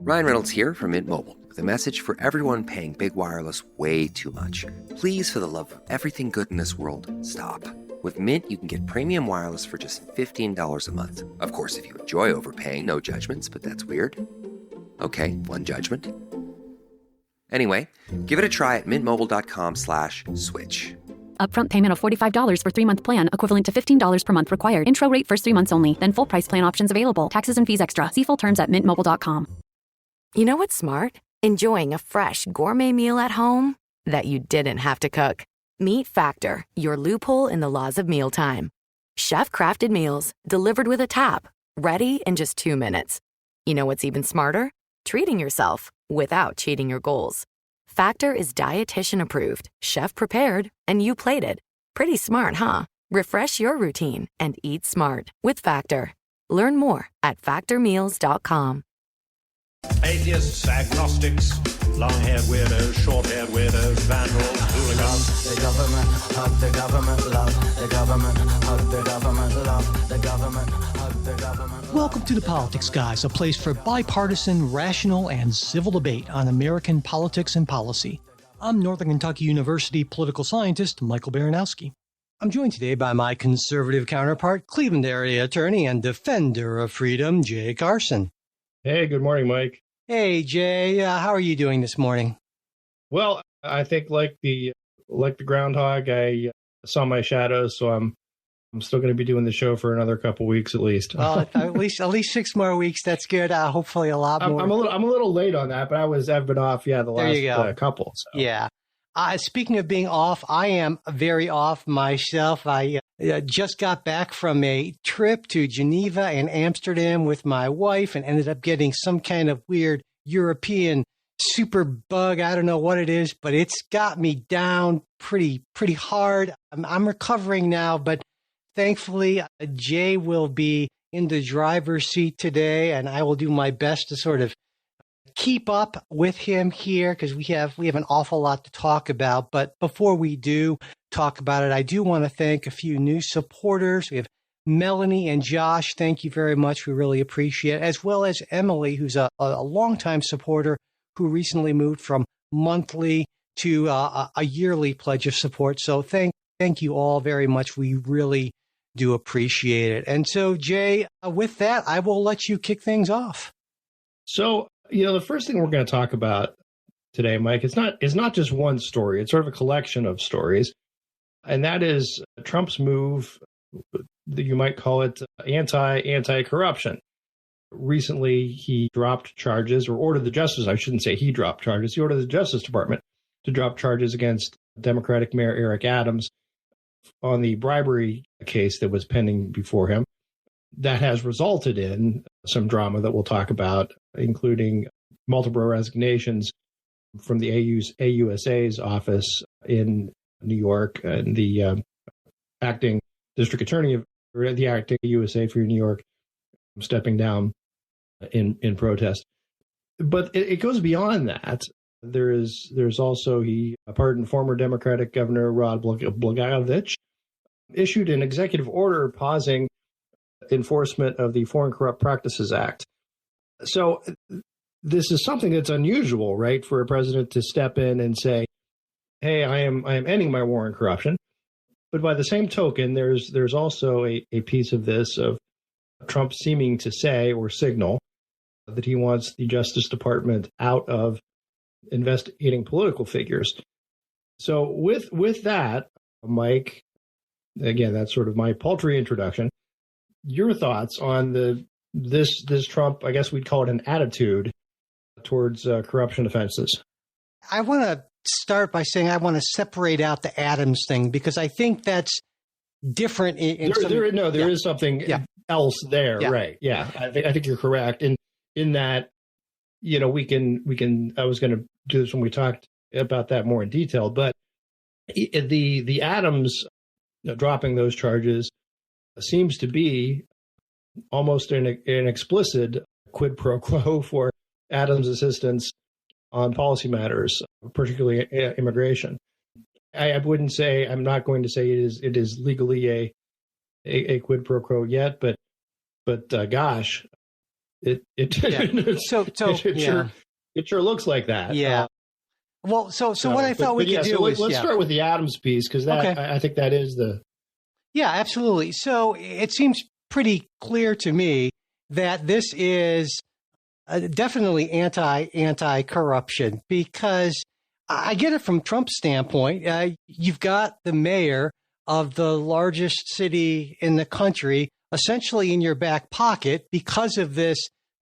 Ryan Reynolds here from Mint Mobile with a message for everyone paying big wireless way too much. Please, for the love of everything good in this world, stop. With Mint, you can get premium wireless for just $15 a month. Of course, if you enjoy overpaying, no judgments, but that's weird. Okay, one judgment. Anyway, give it a try at mintmobile.com/switch. Upfront payment of $45 for 3-month plan, equivalent to $15 per month required. Intro rate first 3 months only, then full price plan options available. Taxes and fees extra. See full terms at mintmobile.com. You know what's smart? Enjoying a fresh gourmet meal at home that you didn't have to cook. Meet Factor, your loophole in the laws of mealtime. Chef-crafted meals delivered with a tap, ready in just 2 minutes. You know what's even smarter? Treating yourself without cheating your goals. Factor is dietitian approved, chef prepared, and you plated. Pretty smart, huh? Refresh your routine and eat smart with Factor. Learn more at factormeals.com. Atheists, agnostics, long-haired weirdos, short-haired weirdos, vandals, hooligans. The government, hug the government, love the government, hug the government, love the government, hug the government. Welcome to The Politics Guys, a place for bipartisan, rational, and civil debate on American politics and policy. I'm Northern Kentucky University political scientist Michael Baranowski. I'm joined today by my conservative counterpart, Cleveland area attorney and defender of freedom, Jay Carson. Hey, good morning, Mike. Hey, Jay. How are you doing this morning? Well, I think like the groundhog, I saw my shadows, so I'm still going to be doing the show for another couple weeks at least. Well, at least 6 more weeks. That's good. Hopefully, a lot more. I'm a little late on that, but I've been off. Yeah, the last couple. So. Yeah. Speaking of being off, I am very off myself. I just got back from a trip to Geneva and Amsterdam with my wife and ended up getting some kind of weird European super bug. I don't know what it is, but it's got me down pretty hard. I'm recovering now, but thankfully Jay will be in the driver's seat today, and I will do my best to sort of keep up with him here because we have an awful lot to talk about. But before we do talk about it, I do want to thank a few new supporters. We have Melanie and Josh. Thank you very much. We really appreciate it. As well as Emily, who's a longtime supporter who recently moved from monthly to a yearly pledge of support. So thank you all very much. We really do appreciate it. And so, Jay, with that, I will let you kick things off. So, the first thing we're going to talk about today, Mike, it's not just one story. It's sort of a collection of stories. And that is Trump's move, you might call it anti-corruption. Recently, he dropped charges or ordered the Justice. I shouldn't say he dropped charges. He ordered the Justice Department to drop charges against Democratic Mayor Eric Adams on the bribery case that was pending before him. That has resulted in some drama that we'll talk about, including multiple resignations from the AUSA's office in New York and the acting district attorney or the acting USA for New York stepping down in protest. But it goes beyond that. There's also he pardoned former Democratic Governor Rod Blagojevich, issued an executive order pausing enforcement of the Foreign Corrupt Practices Act. So this is something that's unusual, right, for a president to step in and say, hey, I am ending my war on corruption. But by the same token, there's also a piece of this of Trump seeming to say or signal that he wants the Justice Department out of investigating political figures. So with that, Mike, again, that's sort of my paltry introduction. Your thoughts on this Trump, I guess we'd call it an attitude towards corruption offenses? I want to start by saying I want to separate out the Adams thing because I think that's different. There is something else there, right? Yeah, I think you're correct in that. We can. I was going to do this when we talked about that more in detail, but the Adams dropping those charges seems to be almost an explicit quid pro quo for Adams' assistance on policy matters, particularly immigration. I'm not going to say it is legally a quid pro quo yet, but gosh, It sure looks like that. Yeah. So what I thought we could do is let's start with the Adams piece, because that I think that is the. Yeah, absolutely. So it seems pretty clear to me that this is definitely anti-corruption, because I get it from Trump's standpoint. You've got the mayor of the largest city in the country essentially in your back pocket because of this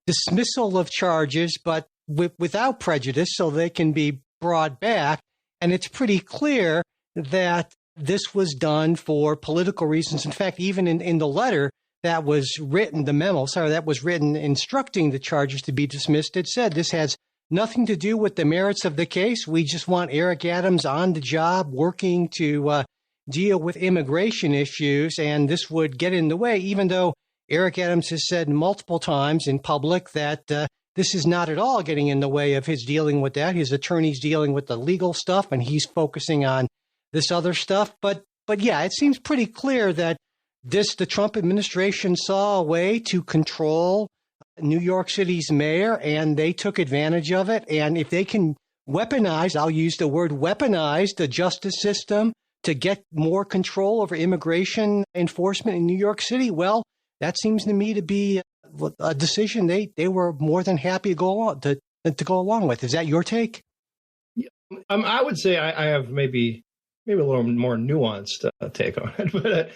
dismissal of charges, but without prejudice, so they can be brought back. And it's pretty clear that this was done for political reasons. In fact, even in the letter that was written, that was written instructing the charges to be dismissed, it said this has nothing to do with the merits of the case. We just want Eric Adams on the job working to deal with immigration issues, and this would get in the way, even though Eric Adams has said multiple times in public that this is not at all getting in the way of his dealing with that. His attorney's dealing with the legal stuff, and he's focusing on this other stuff. But yeah, it seems pretty clear that the Trump administration saw a way to control New York City's mayor, and they took advantage of it. And if they can weaponize, I'll use the word weaponize, the justice system to get more control over immigration enforcement in New York City, well, that seems to me to be a decision they were more than happy to go along with. Is that your take? I would say I have maybe a little more nuanced take on it, but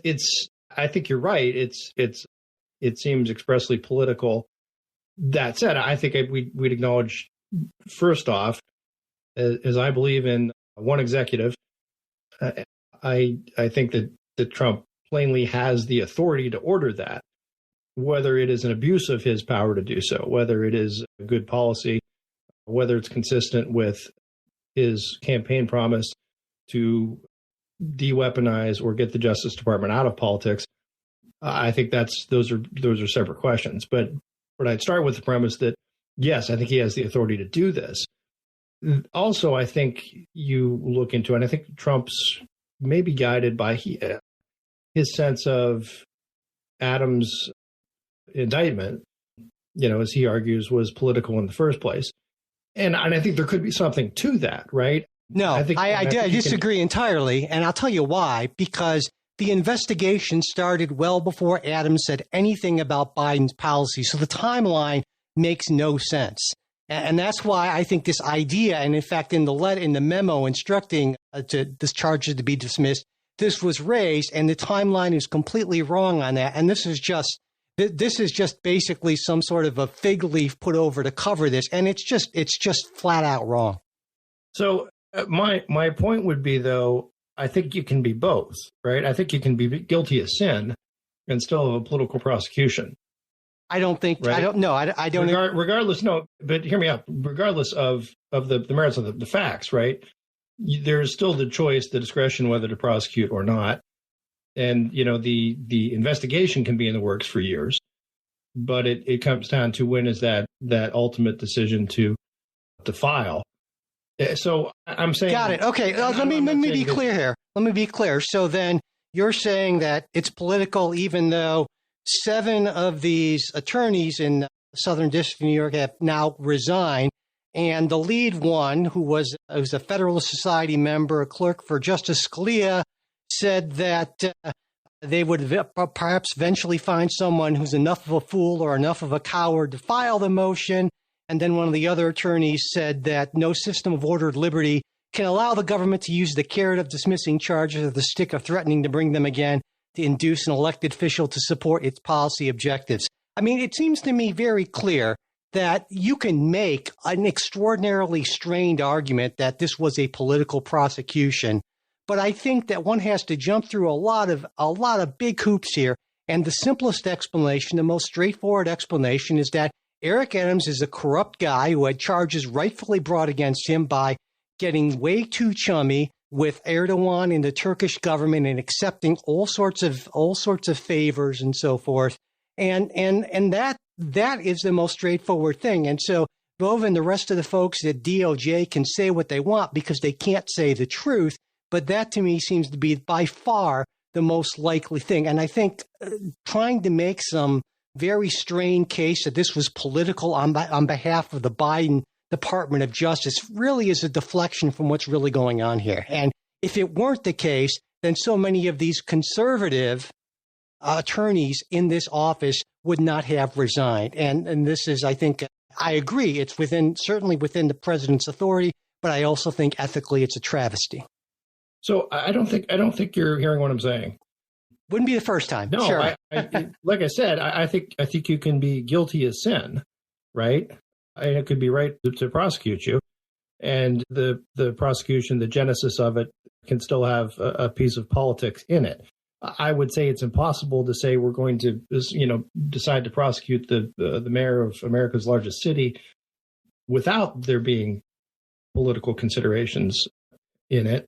it's. I think you're right. It seems expressly political. That said, I think we'd acknowledge first off, as I believe in one executive, I think that Trump plainly has the authority to order that, whether it is an abuse of his power to do so, whether it is a good policy, whether it's consistent with his campaign promise to de-weaponize or get the Justice Department out of politics. I think those are separate questions. But I'd start with the premise that, yes, I think he has the authority to do this. Also, I think you look into it, and I think Trump's maybe guided by his sense of Adams' indictment, as he argues, was political in the first place. And I think there could be something to that, right? No, I disagree entirely. And I'll tell you why. Because the investigation started well before Adams said anything about Biden's policy. So the timeline makes no sense. And that's why I think this idea, and in fact, in the memo instructing this charges to be dismissed, this was raised, and the timeline is completely wrong on that. And this is just basically some sort of a fig leaf put over to cover this, and it's just flat out wrong. So my point would be, though, I think you can be both, right? I think you can be guilty of sin and still have a political prosecution. I don't think. Right? I don't know. I don't. Regardless, no. But hear me out. Regardless of the merits of the facts, right? There's still the choice, the discretion, whether to prosecute or not. And the investigation can be in the works for years, but it comes down to when is that ultimate decision to file. So I'm saying. Got it. Okay. Let me be clear here. Let me be clear. So then you're saying that it's political, even though 7 of these attorneys in Southern District of New York have now resigned, and the lead one, who was a Federalist Society member, a clerk for Justice Scalia, said that they would perhaps eventually find someone who's enough of a fool or enough of a coward to file the motion. And then one of the other attorneys said that no system of ordered liberty can allow the government to use the carrot of dismissing charges or the stick of threatening to bring them again to induce an elected official to support its policy objectives. I mean, it seems to me very clear that you can make an extraordinarily strained argument that this was a political prosecution. But I think that one has to jump through a lot of big hoops here. And the simplest explanation, the most straightforward explanation, is that Eric Adams is a corrupt guy who had charges rightfully brought against him by getting way too chummy with Erdogan and the Turkish government and accepting all sorts of favors and so forth. And that is the most straightforward thing. And so Bova and the rest of the folks at DOJ can say what they want because they can't say the truth. But that to me seems to be by far the most likely thing. And I think trying to make some very strained case that this was political on behalf of the Biden Department of Justice really is a deflection from what's really going on here. And if it weren't the case, then so many of these conservative attorneys in this office would not have resigned. And this is, I think, I agree, it's certainly within the president's authority, but I also think ethically it's a travesty. So I don't think you're hearing what I'm saying. Wouldn't be the first time. No, sure. Like I said, I think you can be guilty as sin, right? And it could be right to prosecute you, and the prosecution, the genesis of it, can still have a piece of politics in it. I would say it's impossible to say we're going to, decide to prosecute the mayor of America's largest city without there being political considerations in it.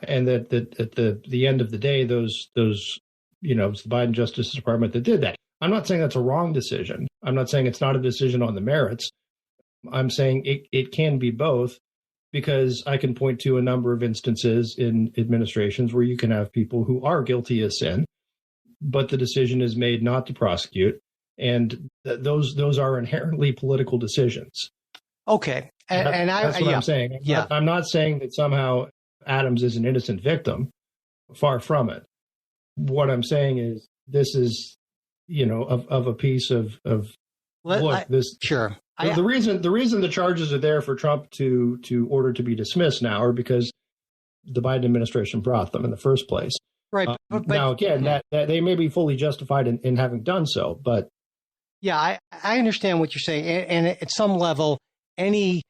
And that at the end of the day, those it's the Biden Justice Department that did that. I'm not saying that's a wrong decision. I'm not saying it's not a decision on the merits. I'm saying it can be both, because I can point to a number of instances in administrations where you can have people who are guilty of sin, but the decision is made not to prosecute, and those are inherently political decisions. Okay, that's what I'm saying. I'm not saying that somehow Adams is an innocent victim. Far from it. What I'm saying is this is, of a piece of this. Sure. The reason the charges are there for Trump to order to be dismissed now are because the Biden administration brought them in the first place. Right. But now, again, that they may be fully justified in having done so, but. Yeah, I understand what you're saying. And at some level, any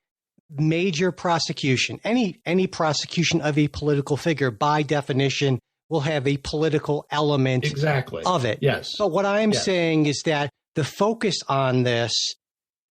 major prosecution, any prosecution of a political figure, by definition, will have a political element of it. Yes. But what I'm saying is that the focus on this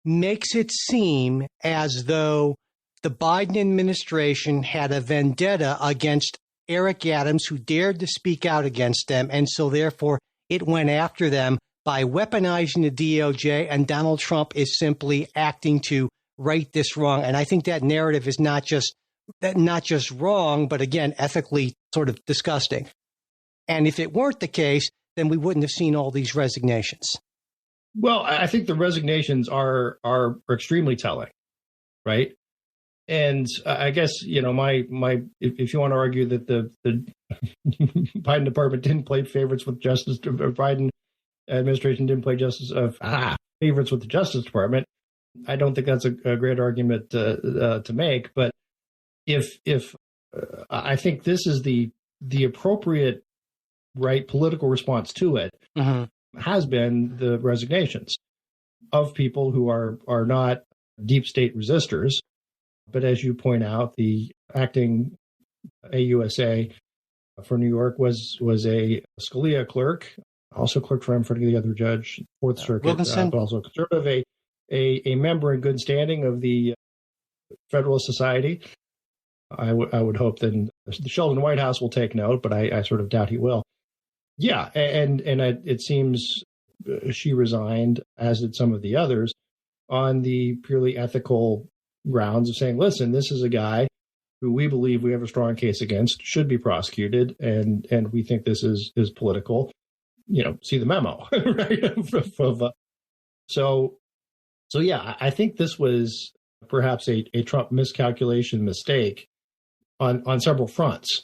makes it seem as though the Biden administration had a vendetta against Eric Adams, who dared to speak out against them. And so therefore it went after them by weaponizing the DOJ, and Donald Trump is simply acting to right this wrong. And I think that narrative is not just wrong, but again, ethically sort of disgusting. And if it weren't the case, then we wouldn't have seen all these resignations. Well, I think the resignations are extremely telling, right? And I guess, my if you want to argue that the Biden department didn't play favorites with Justice, Biden administration didn't play favorites with the Justice Department, I don't think that's a great argument to make. But if I think this is the appropriate political response to it, has been the resignations of people who are not deep state resistors. But as you point out, the acting AUSA for New York was a Scalia clerk, also clerked for him for the other judge, Fourth Circuit, but also conservative, a member in good standing of the Federalist Society. I would hope that the Sheldon Whitehouse will take note, but I sort of doubt he will. Yeah, and it seems she resigned, as did some of the others, on the purely ethical grounds of saying, listen, this is a guy who we believe we have a strong case against, should be prosecuted, and we think this is political. See the memo, right? So yeah, I think this was perhaps a Trump miscalculation mistake on several fronts.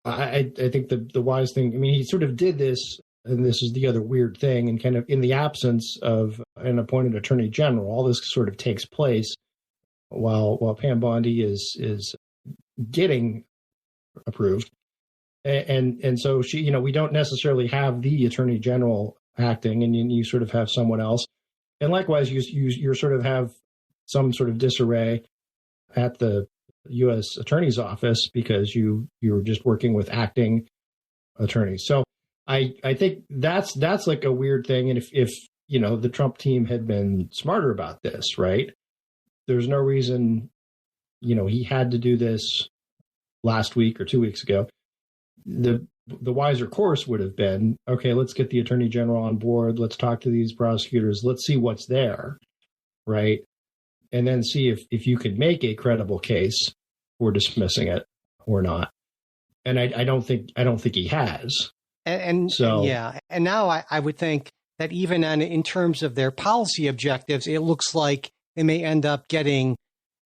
I think the wise thing, he sort of did this, and this is the other weird thing, and kind of in the absence of an appointed attorney general, all this sort of takes place while Pam Bondi is getting approved. And so she, we don't necessarily have the attorney general acting, and you sort of have someone else. And likewise, you sort of have some sort of disarray at the U.S. Attorney's Office because you were just working with acting attorneys. So I think that's like a weird thing. And if the Trump team had been smarter about this, right? There's no reason, he had to do this last week or 2 weeks ago. The wiser course would have been, okay, let's get the attorney general on board. Let's talk to these prosecutors. Let's see what's there, right? And then see if you could make a credible case for dismissing it or not. And I don't think he has. And so, yeah. And now I would think that even in terms of their policy objectives, it looks like they may end up getting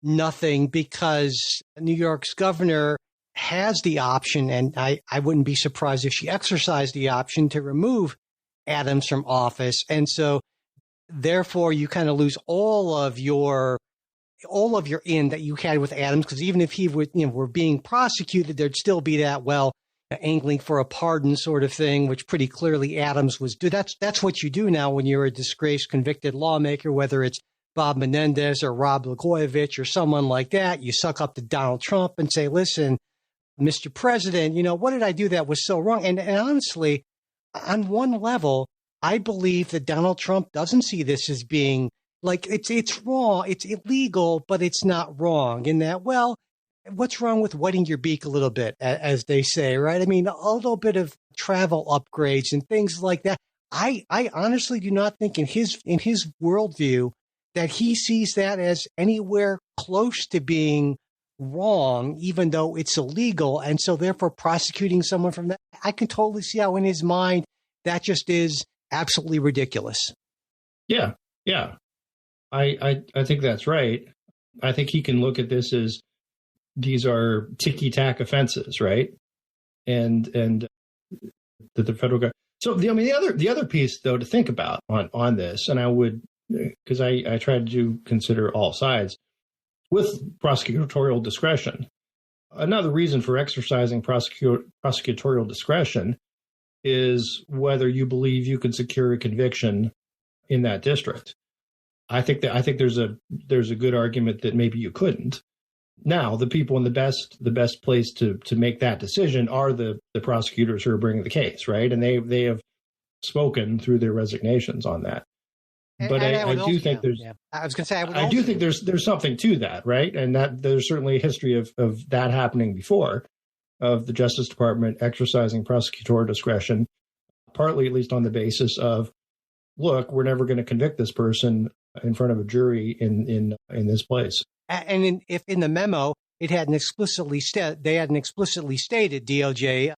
nothing because New York's governor has the option, and I wouldn't be surprised if she exercised the option to remove Adams from office. And so therefore you kind of lose all of your in that you had with Adams, because even if he were being prosecuted, there'd still be that, angling for a pardon sort of thing, which pretty clearly Adams was do. That's what you do now when you're a disgraced convicted lawmaker, whether it's Bob Menendez or Rob Blagojevich or someone like that. You suck up to Donald Trump and say, listen, Mr. President, what did I do that was so wrong? And honestly, on one level, I believe that Donald Trump doesn't see this as being like it's wrong, it's illegal, but it's not wrong in that, what's wrong with wetting your beak a little bit, as they say, right? I mean, a little bit of travel upgrades and things like that. I honestly do not think in his worldview that he sees that as anywhere close to being wrong, even though it's illegal. And so therefore prosecuting someone from that, I can totally see how in his mind that just is absolutely ridiculous. Yeah. I think that's right. I think he can look at this as these are ticky-tack offenses, right? And that the federal government. So the other piece though to think about on this, and I would, because I tried to consider all sides with prosecutorial discretion. Another reason for exercising prosecutorial discretion is whether you believe you can secure a conviction in that district. I think there's a good argument that maybe you couldn't. Now, the people in the best place to make that decision are the prosecutors who are bringing the case, right? And they have spoken through their resignations on that. But I do think there's. Yeah. I was going to say I do think there's something to that, right? And that there's certainly a history of that happening before, of the Justice Department exercising prosecutorial discretion, partly at least on the basis of, look, we're never going to convict this person in front of a jury in this place. And if in the memo it hadn't explicitly they hadn't explicitly stated, DOJ,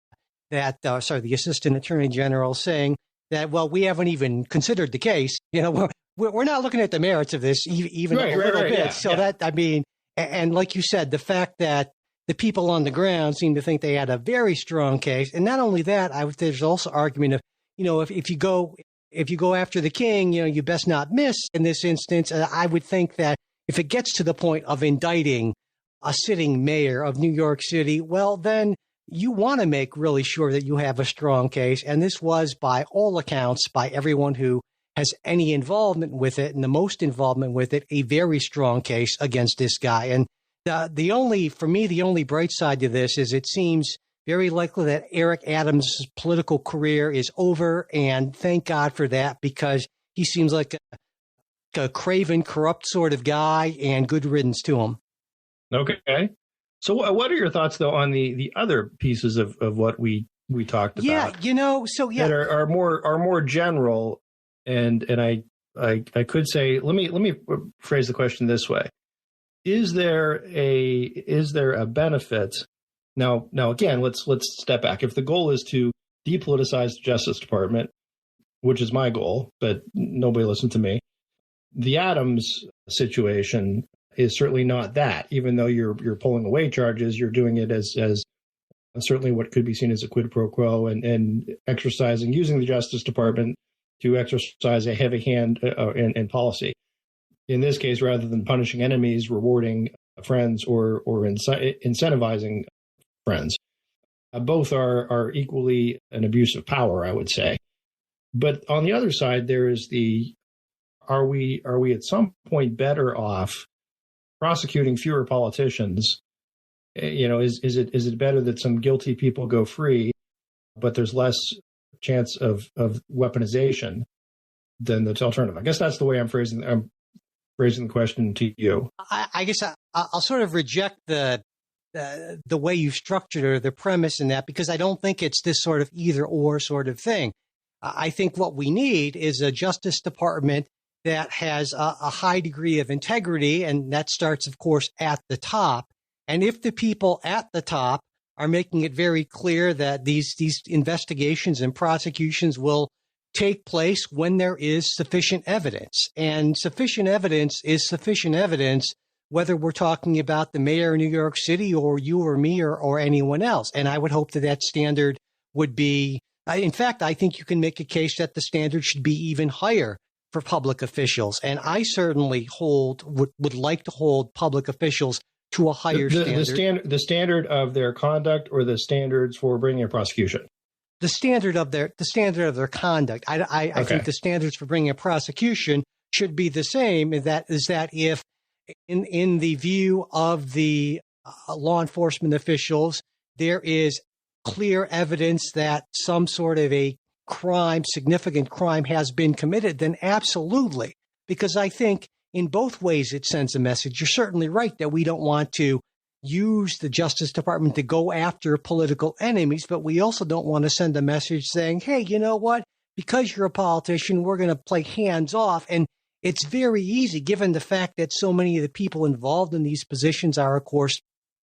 that the Assistant Attorney General saying that, we haven't even considered the case. We're not looking at the merits of this even a little bit. Yeah, so that, I mean, and like you said, the fact that the people on the ground seem to think they had a very strong case, and not only that, there's also argument of, if you go after the king, you best not miss in this instance. I would think that if it gets to the point of indicting a sitting mayor of New York City, then you want to make really sure that you have a strong case. And this was, by all accounts, by everyone who has any involvement with it and the most involvement with it, a very strong case against this guy. And the only bright side to this is it seems very likely that Eric Adams' political career is over. And thank God for that, because he seems like a craven, corrupt sort of guy, and good riddance to him. Okay. So what are your thoughts, though, on the other pieces of what we talked about? Yeah, that are more general, and I could say, let me phrase the question this way: Is there a benefit? Now again, let's step back. If the goal is to depoliticize the Justice Department, which is my goal, but nobody listened to me, the Adams situation is certainly not that. Even though you're pulling away charges, you're doing it as certainly what could be seen as a quid pro quo, and using the Justice Department to exercise a heavy hand in policy. In this case, rather than punishing enemies, rewarding friends or incentivizing friends. Both are equally an abuse of power, I would say. But on the other side, there is are we at some point better off prosecuting fewer politicians? Is it better that some guilty people go free, but there's less chance of weaponization than the alternative? I guess that's the way I'm phrasing the question to you. I guess I'll sort of reject the way you've structured or the premise in that, because I don't think it's this sort of either or sort of thing. I think what we need is a Justice Department that has a high degree of integrity, and that starts, of course, at the top. And if the people at the top are making it very clear that these investigations and prosecutions will take place when there is sufficient evidence. And sufficient evidence is sufficient evidence, whether we're talking about the mayor of New York City or you or me or anyone else. And I would hope that that standard would be, in fact, I think you can make a case that the standard should be even higher for public officials. And I certainly would like to hold public officials to a higher standard. The standard of their conduct or the standards for bringing a prosecution? The standard of their conduct. I think the standards for bringing a prosecution should be the same. Is that if in the view of the law enforcement officials, there is clear evidence that some sort of a significant crime has been committed, then absolutely. Because I think in both ways it sends a message. You're certainly right that we don't want to use the Justice Department to go after political enemies, but we also don't want to send a message saying, hey, you know what? Because you're a politician, we're going to play hands off. And it's very easy, given the fact that so many of the people involved in these positions are, of course,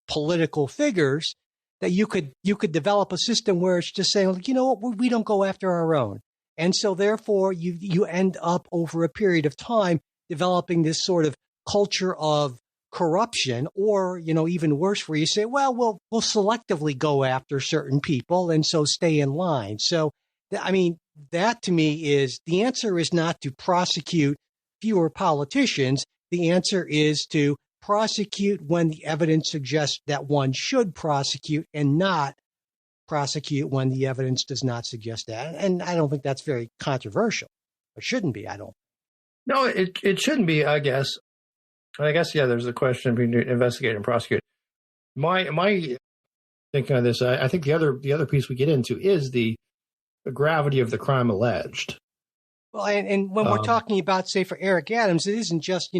political figures, that you could develop a system where it's just saying, you know what, we don't go after our own. And so therefore you end up over a period of time developing this sort of culture of corruption, or, even worse, where you say, well, we'll selectively go after certain people and so stay in line. So, that to me is the answer is not to prosecute fewer politicians. The answer is to prosecute when the evidence suggests that one should prosecute, and not prosecute when the evidence does not suggest that. And I don't think that's very controversial. It shouldn't be, I don't. No, it shouldn't be, I guess. Yeah, there's a question between investigate and prosecute. My thinking on this, I think the other piece we get into is the gravity of the crime alleged. Well, and when we're talking about, say, for Eric Adams, it isn't just,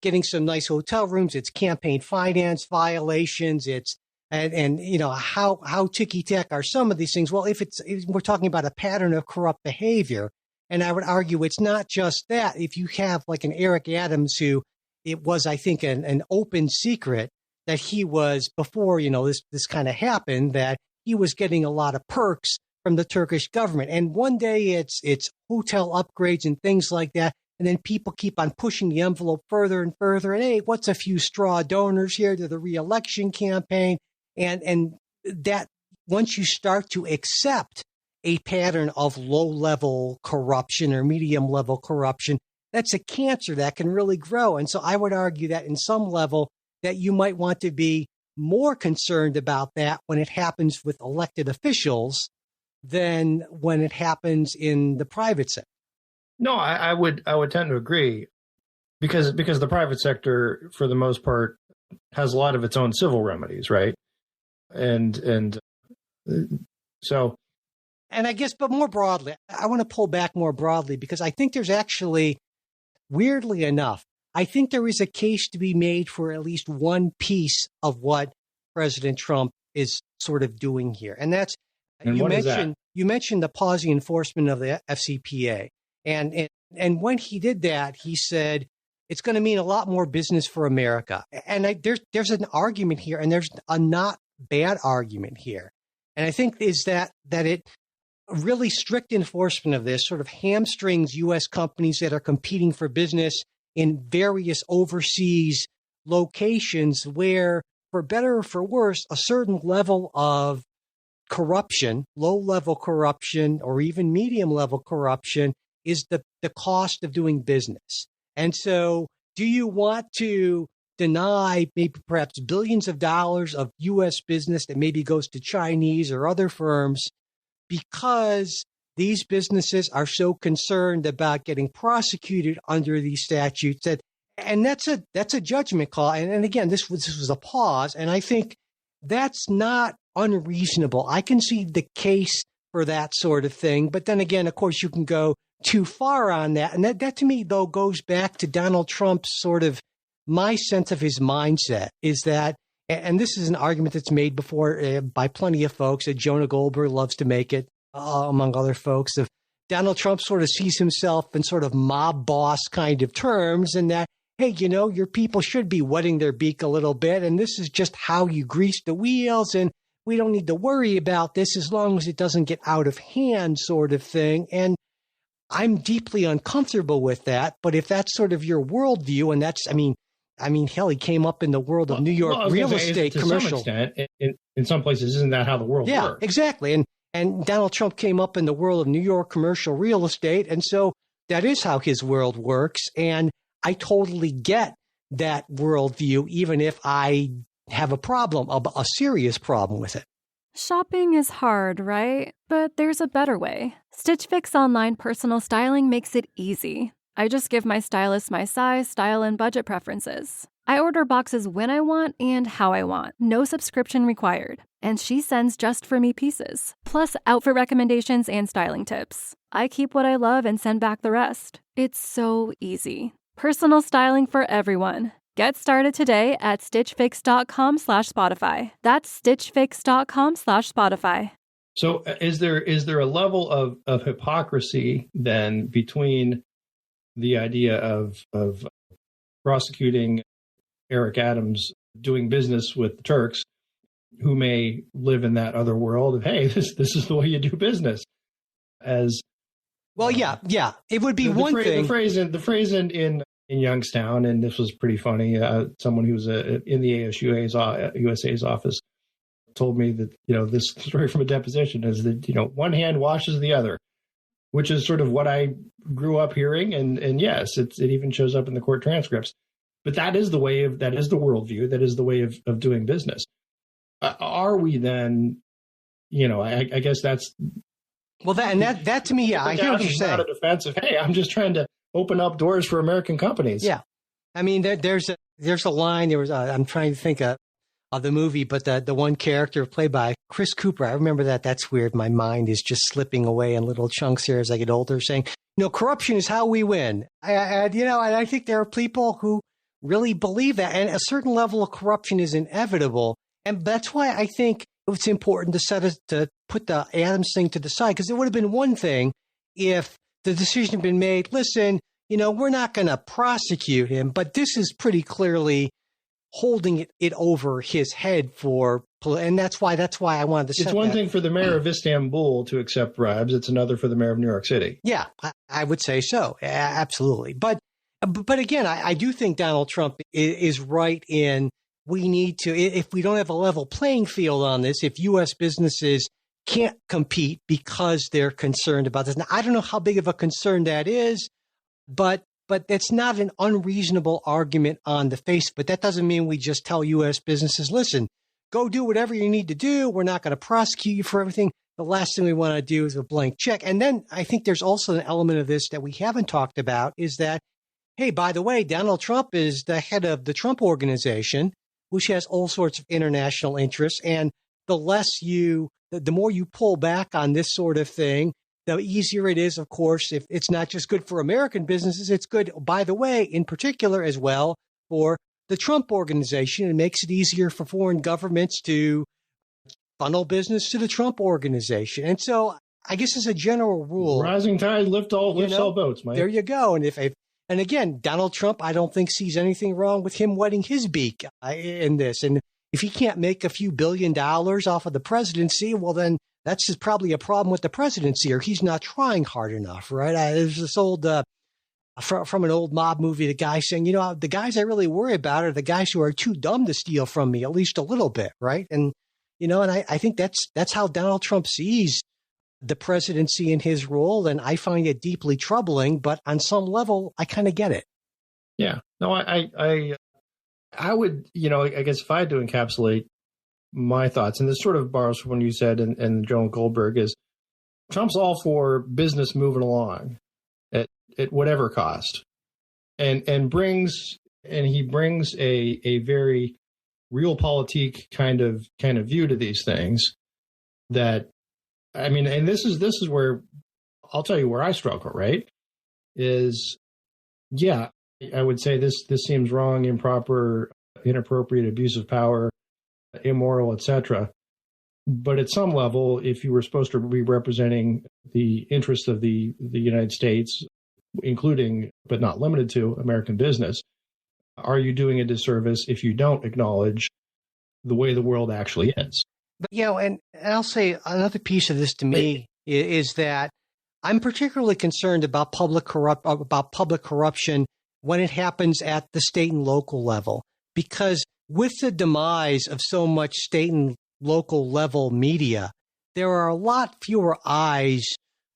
getting some nice hotel rooms. It's campaign finance violations. It's and how ticky-tack are some of these things? Well, if we're talking about a pattern of corrupt behavior, and I would argue it's not just that. If you have like an Eric Adams who, it was, I think, an open secret that he was, before, this kind of happened, that he was getting a lot of perks from the Turkish government. And one day it's hotel upgrades and things like that. And then people keep on pushing the envelope further and further. And hey, what's a few straw donors here to the reelection campaign? And that once you start to accept a pattern of low-level corruption or medium-level corruption, that's a cancer that can really grow. And so I would argue that in some level that you might want to be more concerned about that when it happens with elected officials than when it happens in the private sector. No, I would tend to agree, because the private sector, for the most part, has a lot of its own civil remedies, right? And so. And I guess, but more broadly, I want to pull back more broadly, because I think there's actually, weirdly enough, I think there is a case to be made for at least one piece of what President Trump is sort of doing here. And that's, you mentioned the pausing enforcement of the FCPA. And when he did that, he said, it's going to mean a lot more business for America. And there's an argument here, and there's a not bad argument here. And I think is that it really strict enforcement of this sort of hamstrings U.S. companies that are competing for business in various overseas locations where, for better or for worse, a certain level of corruption, low-level corruption, or even medium-level corruption is the cost of doing business. And so do you want to deny maybe perhaps billions of dollars of U.S. business that maybe goes to Chinese or other firms because these businesses are so concerned about getting prosecuted under these statutes? And that's a judgment call. And again, this was a pause. And I think that's not unreasonable. I can see the case for that sort of thing. But then again, of course, you can go too far on that. And that to me, though, goes back to Donald Trump's sort of, my sense of his mindset is that, and this is an argument that's made before by plenty of folks, that Jonah Goldberg loves to make it, among other folks, of Donald Trump sort of sees himself in sort of mob boss kind of terms, and that, hey, your people should be wetting their beak a little bit, and this is just how you grease the wheels, and we don't need to worry about this as long as it doesn't get out of hand, sort of thing. And I'm deeply uncomfortable with that. But if that's sort of your worldview, and that's, I mean, hell, he came up in the world of New York real estate commercial. To some extent, in some places, isn't that how the world works? Yeah, exactly. And Donald Trump came up in the world of New York commercial real estate. And so that is how his world works. And I totally get that worldview, even if I have a serious problem with it. Shopping is hard, right? But there's a better way. Stitch Fix online personal styling makes it easy. I just give my stylist my size, style, and budget preferences. I order boxes when I want and how I want. No subscription required. And she sends just for me pieces, plus outfit recommendations and styling tips. I keep what I love and send back the rest. It's so easy. Personal styling for everyone. Get started today at stitchfix.com/Spotify. That's stitchfix.com/Spotify. So is there a level of hypocrisy then between the idea of prosecuting Eric Adams doing business with the Turks, who may live in that other world of, hey, this is the way you do business? As well, yeah, it would be one thing. The phrase in Youngstown, and this was pretty funny. Someone who was in the USA's office told me that, this story from a deposition is that, one hand washes the other, which is sort of what I grew up hearing. And yes, it even shows up in the court transcripts. But that is the worldview. That is the way of doing business. Are we then, I guess that's. Well, that to me, yeah, I hear what you're saying. Not a defense of, hey, I'm just trying to open up doors for American companies. Yeah. I mean, there's a line, I'm trying to think of the movie, but the one character played by Chris Cooper, I remember that. That's weird. My mind is just slipping away in little chunks here as I get older, saying, corruption is how we win. And I think there are people who really believe that, and a certain level of corruption is inevitable. And that's why I think it's important to put the Adams thing to the side, because it would have been one thing if the decision had been made, listen, we're not going to prosecute him, but this is pretty clearly holding it over his head and that's why I wanted to say it's one thing for the mayor of Istanbul to accept bribes. It's another for the mayor of New York City. Yeah, I would say so. Absolutely. But again, I do think Donald Trump is right in we need to, if we don't have a level playing field on this, if U.S. businesses can't compete because they're concerned about this. Now, I don't know how big of a concern that is, but it's not an unreasonable argument on the face. But that doesn't mean we just tell U.S. businesses, listen, go do whatever you need to do. We're not going to prosecute you for everything. The last thing we want to do is a blank check. And then I think there's also an element of this that we haven't talked about is that, hey, by the way, Donald Trump is the head of the Trump Organization, which has all sorts of international interests. And the more you pull back on this sort of thing, the easier it is, of course, if it's not just good for American businesses, it's good, by the way, in particular as well, for the Trump Organization. It makes it easier for foreign governments to funnel business to the Trump Organization. And so I guess as a general rule, rising tide lifts all boats, Mike. There you go. And again, Donald Trump, I don't think sees anything wrong with him wetting his beak in this. And if he can't make a few $1 billion off of the presidency, well, then that's just probably a problem with the presidency, or he's not trying hard enough, right? There's this old, from an old mob movie, the guy saying, the guys I really worry about are the guys who are too dumb to steal from me, at least a little bit, right? And, and I think that's how Donald Trump sees the presidency in his role, and I find it deeply troubling, but on some level, I kind of get it. Yeah. No, I would, I guess if I had to encapsulate my thoughts, and this sort of borrows from what you said and Joan Goldberg, is Trump's all for business moving along at whatever cost, and he brings a very realpolitik kind of view to these things that, I mean, and this is where I'll tell you where I struggle, right? Is, yeah, I would say this seems wrong, improper, inappropriate, abuse of power, immoral, etc. But at some level, if you were supposed to be representing the interests of the United States, including but not limited to American business, are you doing a disservice if you don't acknowledge the way the world actually is? But, and I'll say another piece of this to me is that I'm particularly concerned about public corruption when it happens at the state and local level, because with the demise of so much state and local level media, there are a lot fewer eyes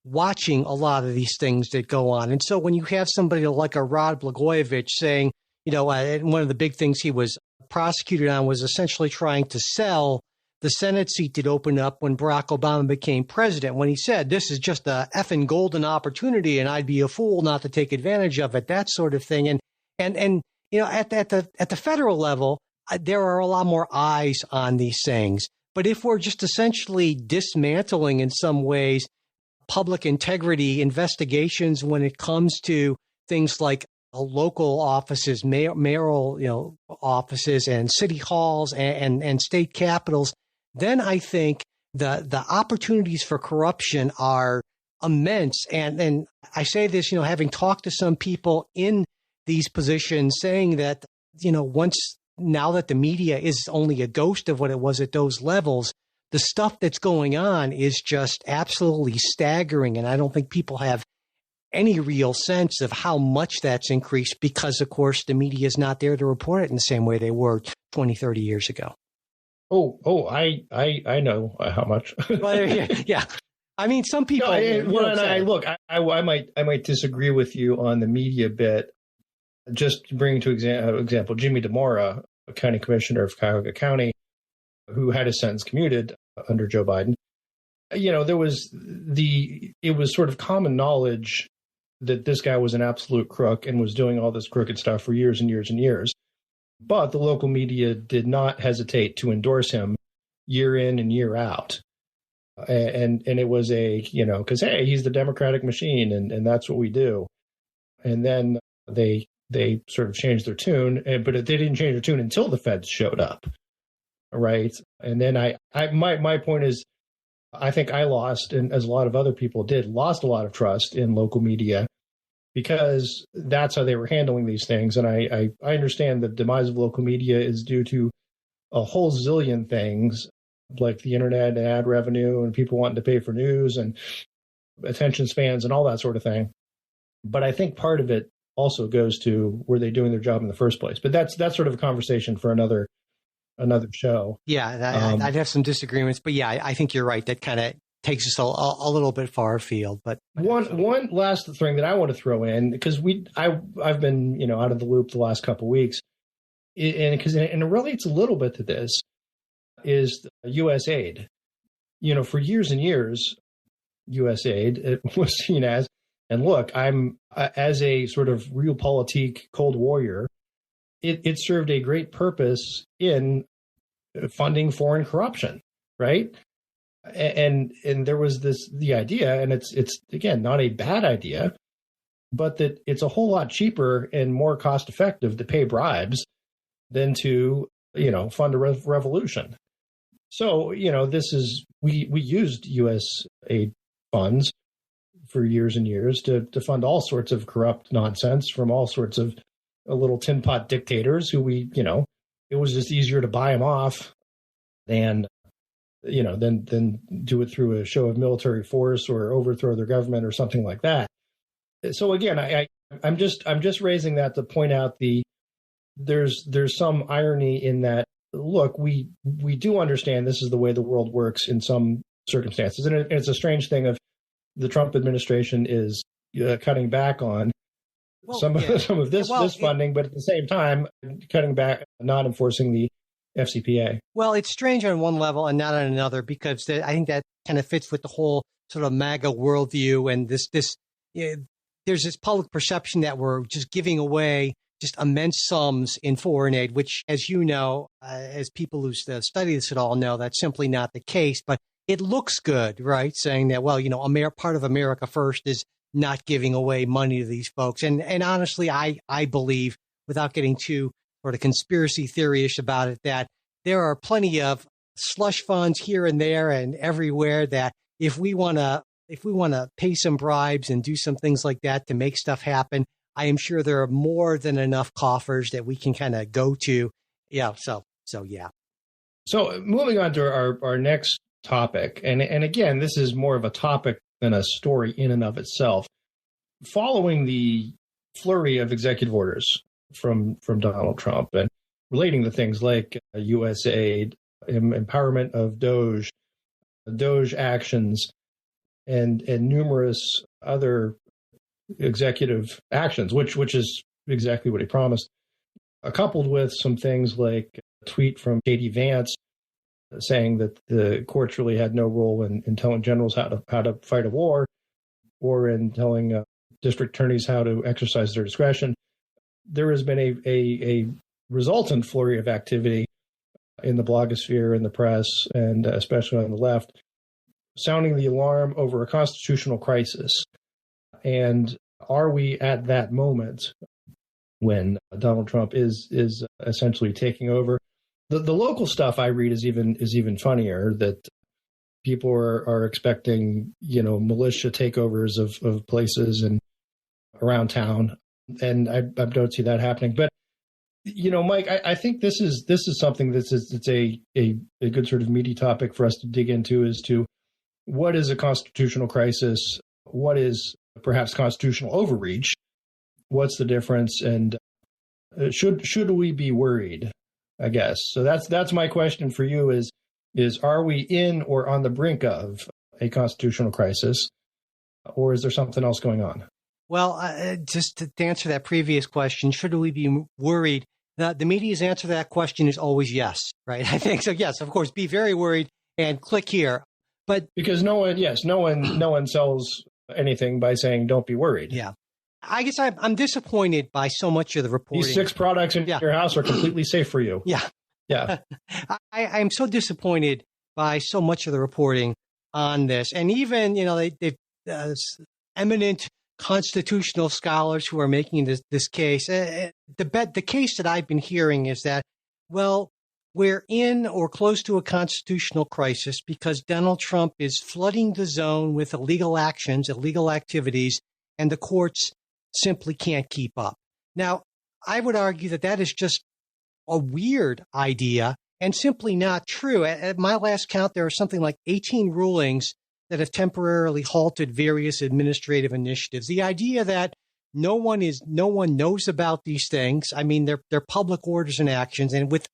watching a lot of these things that go on. And so when you have somebody like a Rod Blagojevich saying, and one of the big things he was prosecuted on was essentially trying to sell the Senate seat that opened up when Barack Obama became president, when he said, this is just a effing golden opportunity and I'd be a fool not to take advantage of it, that sort of thing. And at the federal level, there are a lot more eyes on these things. But if we're just essentially dismantling in some ways public integrity investigations when it comes to things like local offices, mayoral offices and city halls and state capitals, then I think the opportunities for corruption are immense. And I say this, having talked to some people in these positions saying that, now that the media is only a ghost of what it was at those levels, the stuff that's going on is just absolutely staggering. And I don't think people have any real sense of how much that's increased because, of course, the media is not there to report it in the same way they were 20, 30 years ago. I know how much. Well, yeah. I mean, some people. I might disagree with you on the media bit. Just to bring to example, Jimmy DeMora, a county commissioner of Cuyahoga County, who had his sentence commuted under Joe Biden. It was sort of common knowledge that this guy was an absolute crook and was doing all this crooked stuff for years and years and years. But the local media did not hesitate to endorse him year in and year out. And it was because, hey, he's the Democratic machine and that's what we do. And then they sort of changed their tune, but they didn't change their tune until the feds showed up. Right. And then my point is, I think I lost, and as a lot of other people did, lost a lot of trust in local media because that's how they were handling these things. And I understand the demise of local media is due to a whole zillion things like the internet and ad revenue and people wanting to pay for news and attention spans and all that sort of thing. But I think part of it also goes to, were they doing their job in the first place? But that's sort of a conversation for another show. Yeah, I'd have some disagreements, but yeah, I think you're right. That kind of takes us a little bit far afield. But one last thing that I want to throw in, because I've been out of the loop the last couple of weeks, and it relates a little bit to this, is U.S. aid. For years and years, U.S. aid was seen as, and look, I'm as a sort of realpolitik Cold Warrior, it served a great purpose in funding foreign corruption, right? And there was the idea, and it's again not a bad idea, but that it's a whole lot cheaper and more cost effective to pay bribes than to fund a revolution. So this is we used U.S. aid funds for years and years to fund all sorts of corrupt nonsense from all sorts of little tin pot dictators who it was just easier to buy them off than do it through a show of military force or overthrow their government or something like that. So again, I'm just raising that to point out there's some irony in that. Look, we do understand this is the way the world works in some circumstances, and it's a strange thing of the Trump administration is cutting back on some of this funding, but at the same time cutting back, not enforcing the FCPA. Well, it's strange on one level and not on another, because I think that kind of fits with the whole sort of MAGA worldview and this there's this public perception that we're just giving away just immense sums in foreign aid, which, as you know, as people who study this at all know, that's simply not the case. But it looks good, right? Saying that, well, part of America First is not giving away money to these folks. And honestly, I believe, without getting too sort of conspiracy theory-ish about it, that there are plenty of slush funds here and there and everywhere that if we want to pay some bribes and do some things like that to make stuff happen, I am sure there are more than enough coffers that we can kind of go to. Yeah. So yeah. So moving on to our next topic. And again, this is more of a topic than a story in and of itself. Following the flurry of executive orders from Donald Trump and relating to things like USAID, empowerment of DOJ actions, and numerous other executive actions, which is exactly what he promised, coupled with some things like a tweet from J.D. Vance saying that the courts really had no role in telling generals how to fight a war or in telling district attorneys how to exercise their discretion. There has been a resultant flurry of activity in the blogosphere, in the press, and especially on the left, sounding the alarm over a constitutional crisis. And are we at that moment when Donald Trump is essentially taking over? The local stuff I read is even funnier, that people are expecting, militia takeovers of places and around town. And I don't see that happening. But, Mike, I think this is something it's a good sort of meaty topic for us to dig into, as to what is a constitutional crisis, what is perhaps constitutional overreach, what's the difference, and should we be worried, I guess. So that's my question for you is are we in or on the brink of a constitutional crisis, or is there something else going on? Well, just to answer that previous question, should we be worried? The media's answer to that question is always yes, right? I think so. Yes, of course, be very worried and click here. But because no one sells anything by saying don't be worried. Yeah. I guess I'm disappointed by so much of the reporting. These 6 products in your house are completely safe for you. Yeah. Yeah. I'm so disappointed by so much of the reporting on this. And even, they've eminent constitutional scholars who are making this case. The case that I've been hearing is that, well, we're in or close to a constitutional crisis because Donald Trump is flooding the zone with illegal actions, illegal activities, and the courts simply can't keep up. Now, I would argue that is just a weird idea and simply not true. At my last count, there are something like 18 rulings that have temporarily halted various administrative initiatives. The idea that no one knows about these things. I mean, they're public orders and actions, and with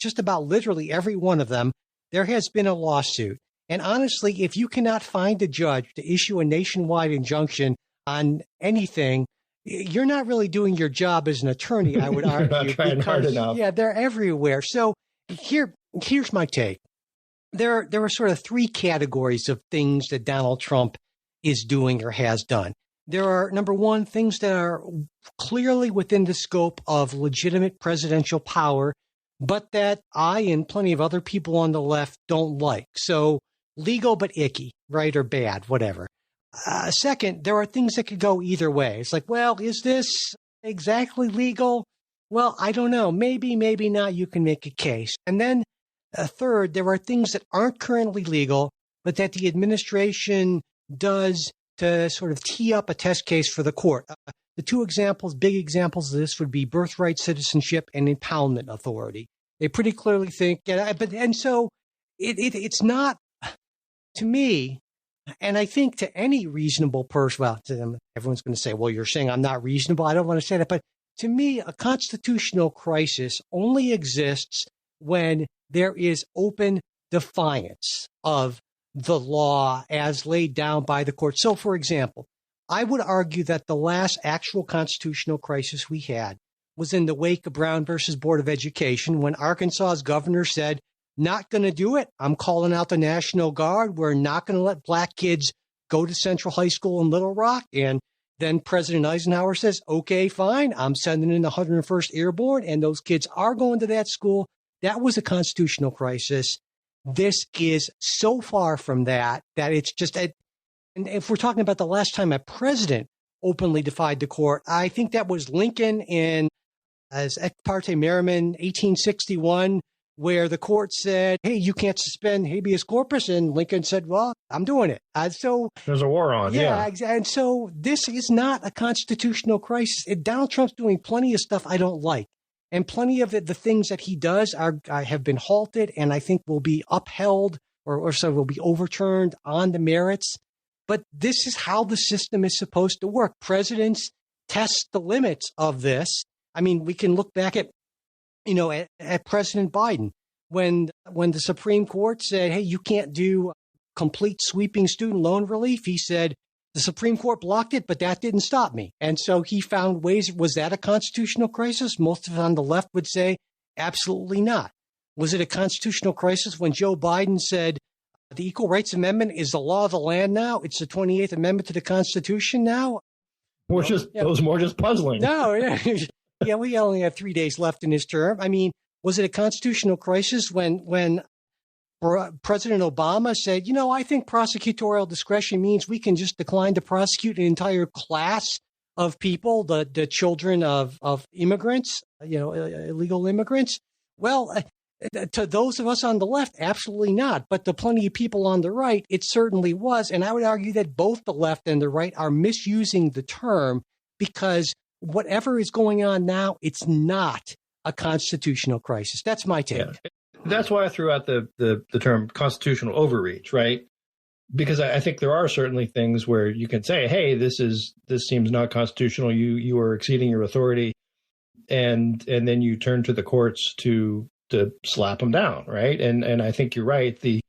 just about literally every one of them, there has been a lawsuit. And honestly, if you cannot find a judge to issue a nationwide injunction on anything, you're not really doing your job as an attorney, I would argue. Not trying hard enough. Yeah, they're everywhere. So here's my take. There are sort of 3 categories of things that Donald Trump is doing or has done. There are, number one, things that are clearly within the scope of legitimate presidential power, but that I and plenty of other people on the left don't like. So legal but icky, right, or bad, whatever. Second, there are things that could go either way. It's like, well, is this exactly legal? Well, I don't know. Maybe, maybe not. You can make a case. And then third, there are things that aren't currently legal, but that the administration does to sort of tee up a test case for the court. The 2 big examples of this would be birthright citizenship and impoundment authority. They pretty clearly think, so it's not, to me, and I think to any reasonable person, well, to them, everyone's going to say, well, you're saying I'm not reasonable. I don't want to say that. But to me, a constitutional crisis only exists when there is open defiance of the law as laid down by the court. So, for example, I would argue that the last actual constitutional crisis we had was in the wake of Brown versus Board of Education, when Arkansas's governor said, not going to do it. I'm calling out the National Guard. We're not going to let black kids go to Central High School in Little Rock. And then President Eisenhower says, okay, fine. I'm sending in the 101st Airborne, and those kids are going to that school. That was a constitutional crisis. This is so far from that it's just, and if we're talking about the last time a president openly defied the court, I think that was Lincoln as ex parte Merriman, 1861, where the court said, hey, you can't suspend habeas corpus. And Lincoln said, well, I'm doing it. So there's a war on. Yeah. And so this is not a constitutional crisis. Donald Trump's doing plenty of stuff I don't like. And plenty of the things that he does have been halted and I think will be upheld or so will be overturned on the merits. But this is how the system is supposed to work. Presidents test the limits of this. I mean, we can look back at, at President Biden when the Supreme Court said, hey, you can't do complete sweeping student loan relief. He said, the Supreme Court blocked it, but that didn't stop me. And so he found ways. Was that a constitutional crisis? Most of us on the left would say absolutely not. Was it a constitutional crisis when Joe Biden said the Equal Rights Amendment is the law of the land now? It's the 28th Amendment to the Constitution now? It was more just puzzling. No, yeah, we only have 3 days left in his term. I mean, was it a constitutional crisis when President Obama said, I think prosecutorial discretion means we can just decline to prosecute an entire class of people, the children of immigrants, illegal immigrants? Well, to those of us on the left, absolutely not. But to plenty of people on the right, it certainly was. And I would argue that both the left and the right are misusing the term, because whatever is going on now, it's not a constitutional crisis. That's my take. Yeah. That's why I threw out the term constitutional overreach, right? Because I think there are certainly things where you can say, hey, this seems not constitutional. You are exceeding your authority. And then you turn to the courts to slap them down, right? And I think you're right. The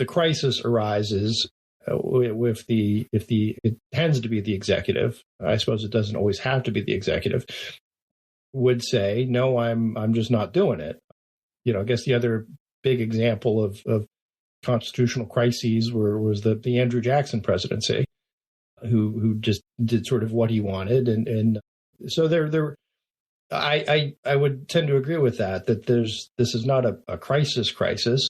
crisis arises if it tends to be the executive. I suppose it doesn't always have to be the executive. Would say, no, I'm just not doing it. I guess the other big example of constitutional crises was the Andrew Jackson presidency, who just did sort of what he wanted, and so there. I would tend to agree with that this is not a crisis.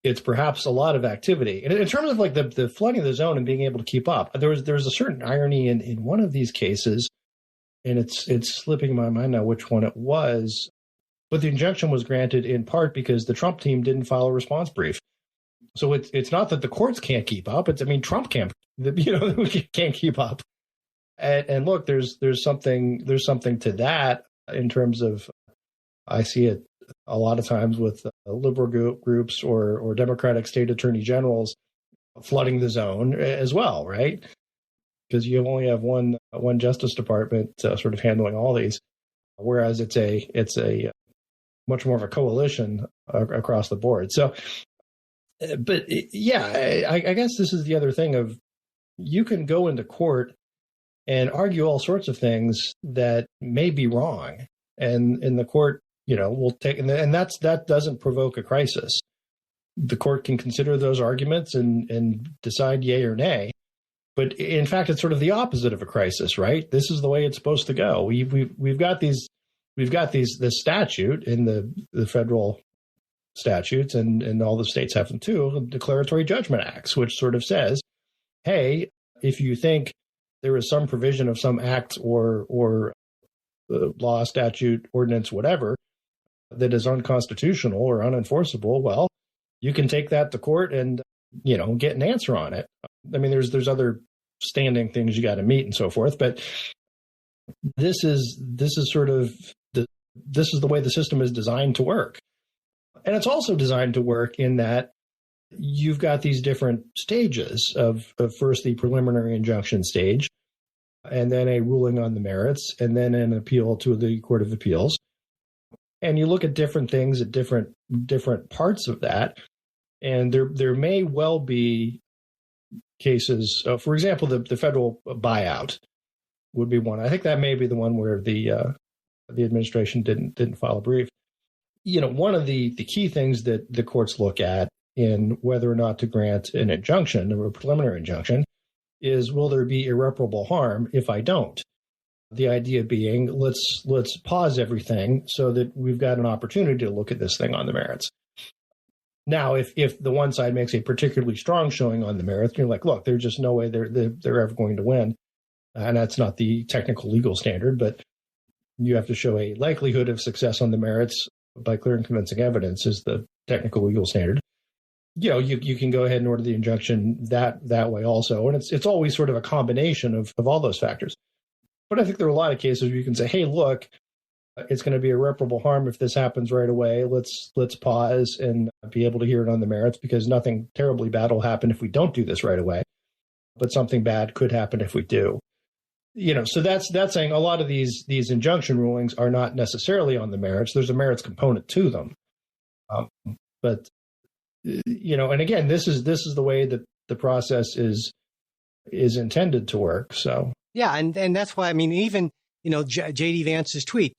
It's perhaps a lot of activity. And in terms of like the flooding of the zone and being able to keep up, there was a certain irony in one of these cases, and it's slipping my mind now which one it was. But the injunction was granted in part because the Trump team didn't file a response brief. So it's not that the courts can't keep up. Trump can't keep up. And look, there's something to that in terms of, I see it a lot of times with liberal groups or Democratic state attorney generals flooding the zone as well, right? Because you only have one Justice Department sort of handling all these, whereas it's a much more of a coalition across the board. So, but yeah, I guess this is the other thing of, you can go into court and argue all sorts of things that may be wrong, and in the court, will take, and that doesn't provoke a crisis. The court can consider those arguments and decide yay or nay. But in fact, it's sort of the opposite of a crisis, right? This is the way it's supposed to go. We've got this statute in the federal statutes, and all the states have them too, declaratory judgment acts, which sort of says, hey, if you think there is some provision of some act or law, statute, ordinance, whatever, that is unconstitutional or unenforceable, well, you can take that to court and, get an answer on it. I mean, there's other standing things you got to meet and so forth, but this is sort of this is the way the system is designed to work. And it's also designed to work in that you've got these different stages of first the preliminary injunction stage, and then a ruling on the merits, and then an appeal to the Court of Appeals. And you look at different things at different parts of that, and there may well be cases. For example, the federal buyout would be one. I think that may be the one where the administration didn't file a brief. One of the key things that the courts look at in whether or not to grant an injunction or a preliminary injunction is, will there be irreparable harm if I don't? The idea being, let's pause everything so that we've got an opportunity to look at this thing on the merits. Now, if the one side makes a particularly strong showing on the merits, you're like, look, there's just no way they're ever going to win. And that's not the technical legal standard, but you have to show a likelihood of success on the merits by clear and convincing evidence is the technical legal standard. You can go ahead and order the injunction that way also. And it's always sort of a combination of all those factors. But I think there are a lot of cases where you can say, hey, look, it's going to be irreparable harm if this happens right away. Let's pause and be able to hear it on the merits, because nothing terribly bad will happen if we don't do this right away. but something bad could happen if we do. So that's saying a lot of these injunction rulings are not necessarily on the merits. There's a merits component to them. But and again, this is the way that the process is intended to work. So yeah, and that's why, I mean, even J.D. Vance's tweet,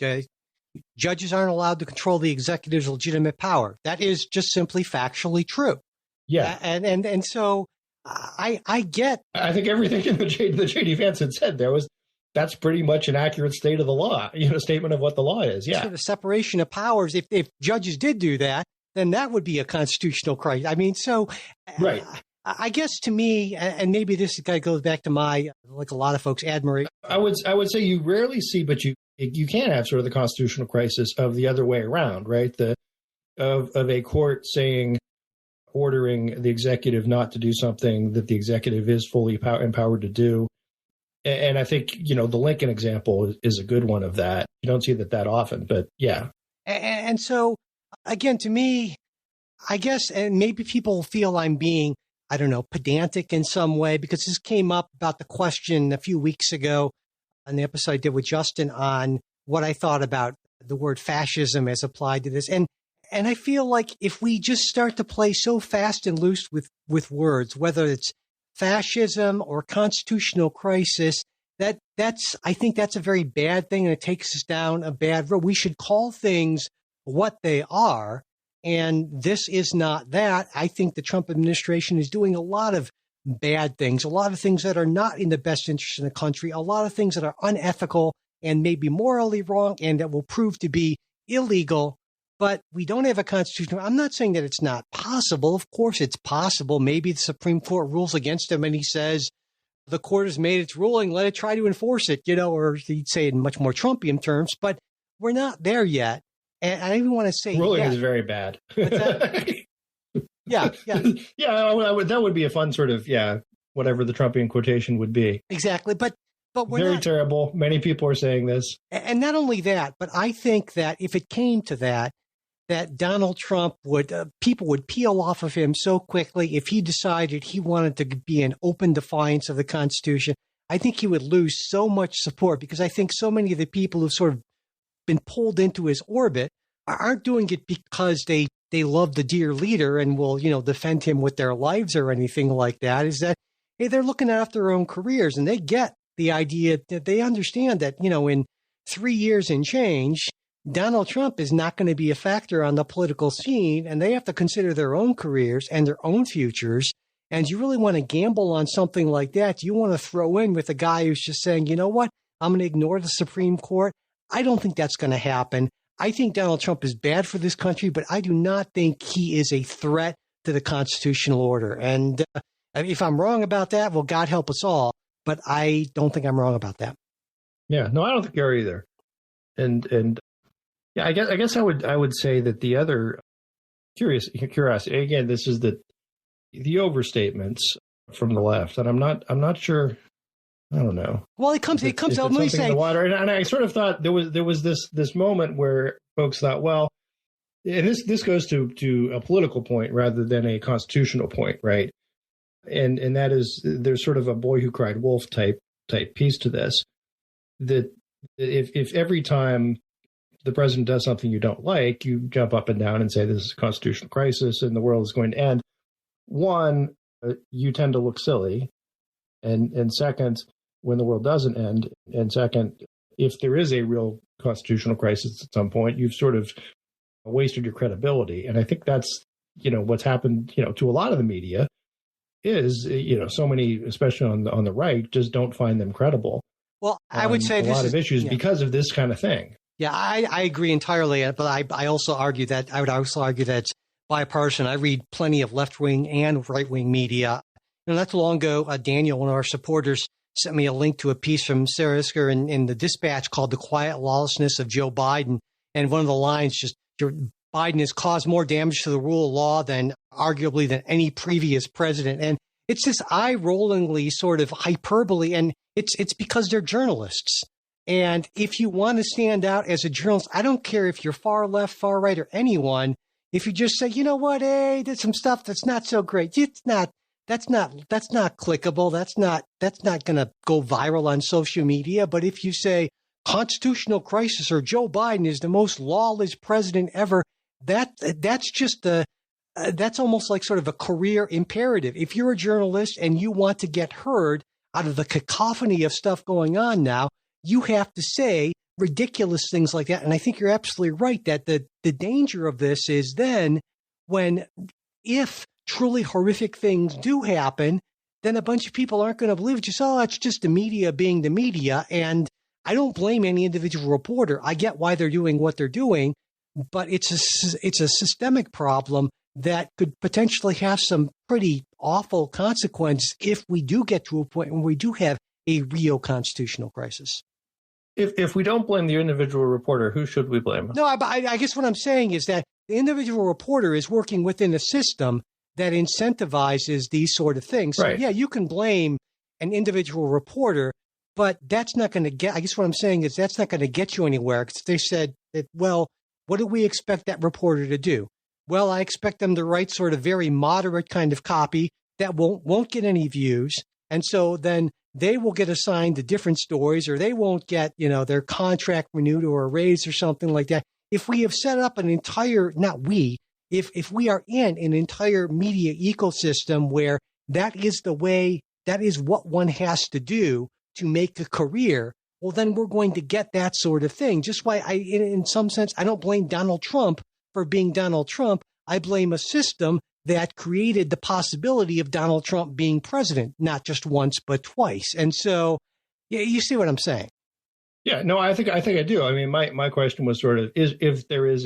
judges aren't allowed to control the executive's legitimate power. That is just simply factually true. Yeah, and so I get. I think everything in the J.D. Vance had said that's pretty much an accurate state of the law, statement of what the law is. Yeah, sort of separation of powers. If judges did do that, then that would be a constitutional crisis. I mean, so right. I guess to me, and maybe this guy goes back to my, like a lot of folks, admiration. I would say you rarely see, but you can have sort of the constitutional crisis of the other way around, right? Of a court ordering the executive not to do something that the executive is fully empowered to do. And I think, the Lincoln example is a good one of that. You don't see that often, but yeah. And so, again, to me, I guess, and maybe people feel I'm being, I don't know, pedantic in some way, because this came up about the question a few weeks ago on the episode I did with Justin on what I thought about the word fascism as applied to this. And I feel like if we just start to play so fast and loose with words, whether it's fascism or constitutional crisis, I think that's a very bad thing, and it takes us down a bad road. We should call things what they are. And this is not that. I think the Trump administration is doing a lot of bad things, a lot of things that are not in the best interest of the country, a lot of things that are unethical and maybe morally wrong and that will prove to be illegal. But we don't have a constitution. I'm not saying that it's not possible. Of course, it's possible. Maybe the Supreme Court rules against him and he says, the court has made its ruling, let it try to enforce it, or he'd say it in much more Trumpian terms, but we're not there yet. And I even want to say ruling is very bad. Yeah. That would be a fun sort of, whatever the Trumpian quotation would be. Exactly. But we're very not terrible. Many people are saying this. And not only that, but I think that if it came to that Donald Trump people would peel off of him so quickly if he decided he wanted to be in open defiance of the Constitution. I think he would lose so much support, because I think so many of the people who've sort of been pulled into his orbit aren't doing it because they love the dear leader and will, defend him with their lives or anything like that. Is that, hey, they're looking after their own careers, and they get the idea that they understand that, in 3 years and change, Donald Trump is not going to be a factor on the political scene, and they have to consider their own careers and their own futures. And you really want to gamble on something like that? You want to throw in with a guy who's just saying, you know what, I'm going to ignore the Supreme Court? I don't think that's going to happen. I think Donald Trump is bad for this country, but I do not think he is a threat to the constitutional order. And if I'm wrong about that, well, God help us all. But I don't think I'm wrong about that. Yeah, no, I don't think you are either. And yeah, I guess I would say that the other curiosity, again, this is the overstatements from the left, and I'm not sure. I don't know. Well, it comes out. Let me say, and I sort of thought there was this moment where folks thought, well, and this goes to a political point rather than a constitutional point, right? And that is, there's sort of a boy who cried wolf type piece to this. That if every time the president does something you don't like, you jump up and down and say this is a constitutional crisis and the world is going to end. One, you tend to look silly, and second, when the world doesn't end, and second, if there is a real constitutional crisis at some point, you've sort of wasted your credibility. And I think that's, what's happened, to a lot of the media is, so many, especially on the right, just don't find them credible. Well, I would say a lot of issues because of this kind of thing. Yeah, I agree entirely. But I also argue that it's bipartisan. I read plenty of left-wing and right-wing media. Not too long ago, Daniel, one of our supporters, sent me a link to a piece from Sarah Isker in the Dispatch called "The Quiet Lawlessness of Joe Biden." And one of the lines just, Biden has caused more damage to the rule of law than any previous president. And it's this eye-rollingly sort of hyperbole, and it's because they're journalists. And if you want to stand out as a journalist, I don't care if you're far left, far right, or anyone. If you just say, you know what, hey, there's some stuff that's not so great. It's not that's not clickable. That's not going to go viral on social media. But if you say constitutional crisis or Joe Biden is the most lawless president ever, that's just that's almost like sort of a career imperative. If you're a journalist and you want to get heard out of the cacophony of stuff going on now, you have to say ridiculous things like that. And I think you're absolutely right that the danger of this is then if truly horrific things do happen, then a bunch of people aren't going to believe it. Just, it's just the media being the media. And I don't blame any individual reporter. I get why they're doing what they're doing, but it's a systemic problem that could potentially have some pretty awful consequence if we do get to a point when we do have a real constitutional crisis. If we don't blame the individual reporter, who should we blame? No, I guess what I'm saying is that the individual reporter is working within a system that incentivizes these sort of things. So, right. Yeah, you can blame an individual reporter, but that's not going to get, I guess what I'm saying is that's not going to get you anywhere, because they said that, well, what do we expect that reporter to do? Well, I expect them to write sort of very moderate kind of copy that won't get any views. And so then they will get assigned to different stories, or they won't get, their contract renewed or a raise or something like that. If we have set up an entire, if we are in an entire media ecosystem where that is what one has to do to make a career, well, then we're going to get that sort of thing. Just why in some sense, I don't blame Donald Trump for being Donald Trump. I blame a system that created the possibility of Donald Trump being president, not just once, but twice. And so, yeah, you see what I'm saying? Yeah, no, I think I do. I mean, my question was sort of if there is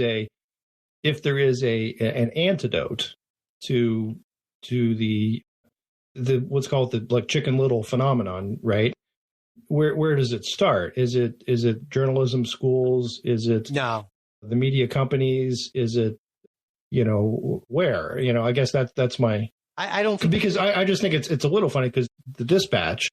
an antidote to the what's called the like Chicken Little phenomenon, right? Where does it start? Is it journalism schools? Is it no the media companies? Is it where? I guess that's my. I don't think, because I just think it's a little funny because the Dispatch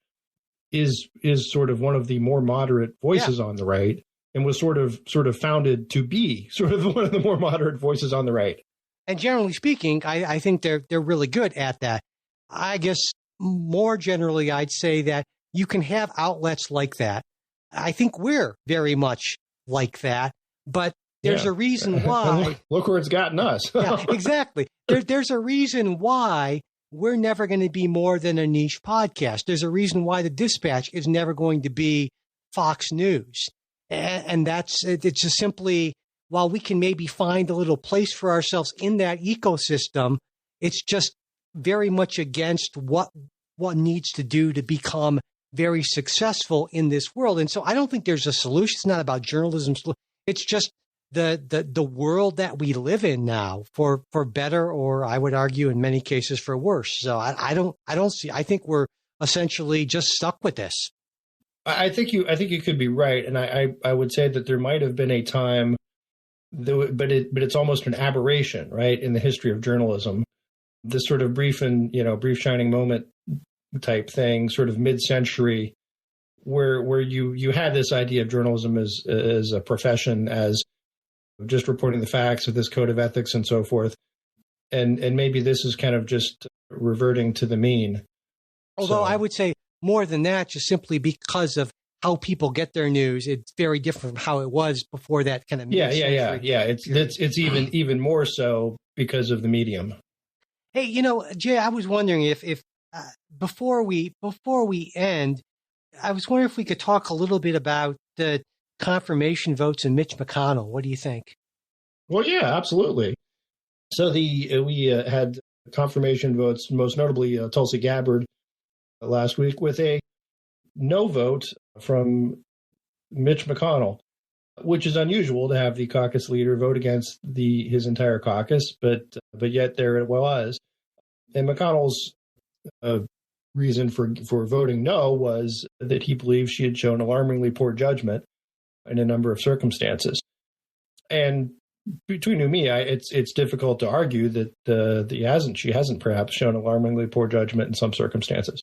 is sort of one of the more moderate voices on the right, and was sort of founded to be sort of one of the more moderate voices on the right. And generally speaking, I think they're really good at that. I guess more generally, I'd say that you can have outlets like that. I think we're very much like that, but there's a reason why. Look where it's gotten us. Yeah, exactly. There's a reason why we're never going to be more than a niche podcast. There's a reason why the Dispatch is never going to be Fox News. And it's just simply, while we can maybe find a little place for ourselves in that ecosystem, it's just very much against what one needs to do to become very successful in this world. And so I don't think there's a solution. It's not about journalism. It's just the world that we live in now, for better, or I would argue in many cases for worse. So I think we're essentially just stuck with this. I think you could be right, and I would say that there might have been a time, but it's almost an aberration, right, in the history of journalism. This sort of brief shining moment type thing, sort of mid-century, where you had this idea of journalism as a profession, as just reporting the facts with this code of ethics and so forth, and maybe this is kind of just reverting to the mean. Although I would say more than that, just simply because of how people get their news, it's very different from how it was before that kind of mid-century. Yeah. It's even more so because of the medium. Hey, Jay, I was wondering if before we end, I was wondering if we could talk a little bit about the confirmation votes and Mitch McConnell. What do you think? Well, yeah, absolutely. So we had confirmation votes, most notably Tulsi Gabbard last week, with a no vote from Mitch McConnell, which is unusual to have the caucus leader vote against his entire caucus, but yet there it was. And McConnell's reason for voting no was that he believed she had shown alarmingly poor judgment in a number of circumstances. And between you and me, it's difficult to argue that she hasn't perhaps shown alarmingly poor judgment in some circumstances.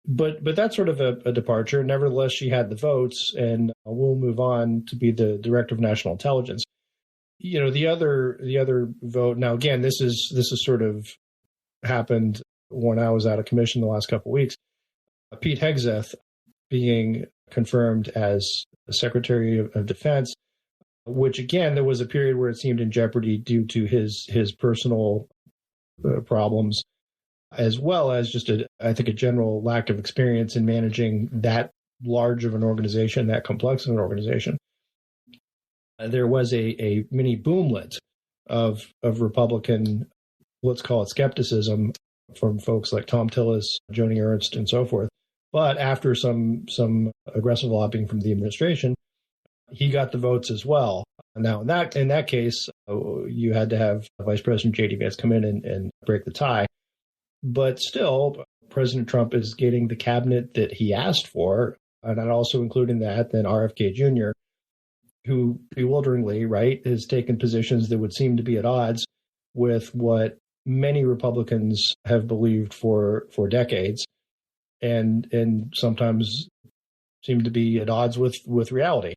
But that's sort of a departure. Nevertheless, she had the votes, and we'll move on to be the Director of National Intelligence. The other vote. Now, again, this is sort of happened when I was out of commission the last couple of weeks, Pete Hegseth being confirmed as Secretary of Defense, which again, there was a period where it seemed in jeopardy due to his personal problems, as well as just I think a general lack of experience in managing that large of an organization, that complex of an organization. There was a mini boomlet of Republican, let's call it skepticism, from folks like Tom Tillis, Joni Ernst, and so forth. But after some aggressive lobbying from the administration, he got the votes as well. Now, in that case, you had to have Vice President J.D. Vance come in and break the tie. But still, President Trump is getting the cabinet that he asked for, and also including that, then RFK Jr., who bewilderingly, right, has taken positions that would seem to be at odds with what many Republicans have believed for decades, and sometimes seem to be at odds with reality.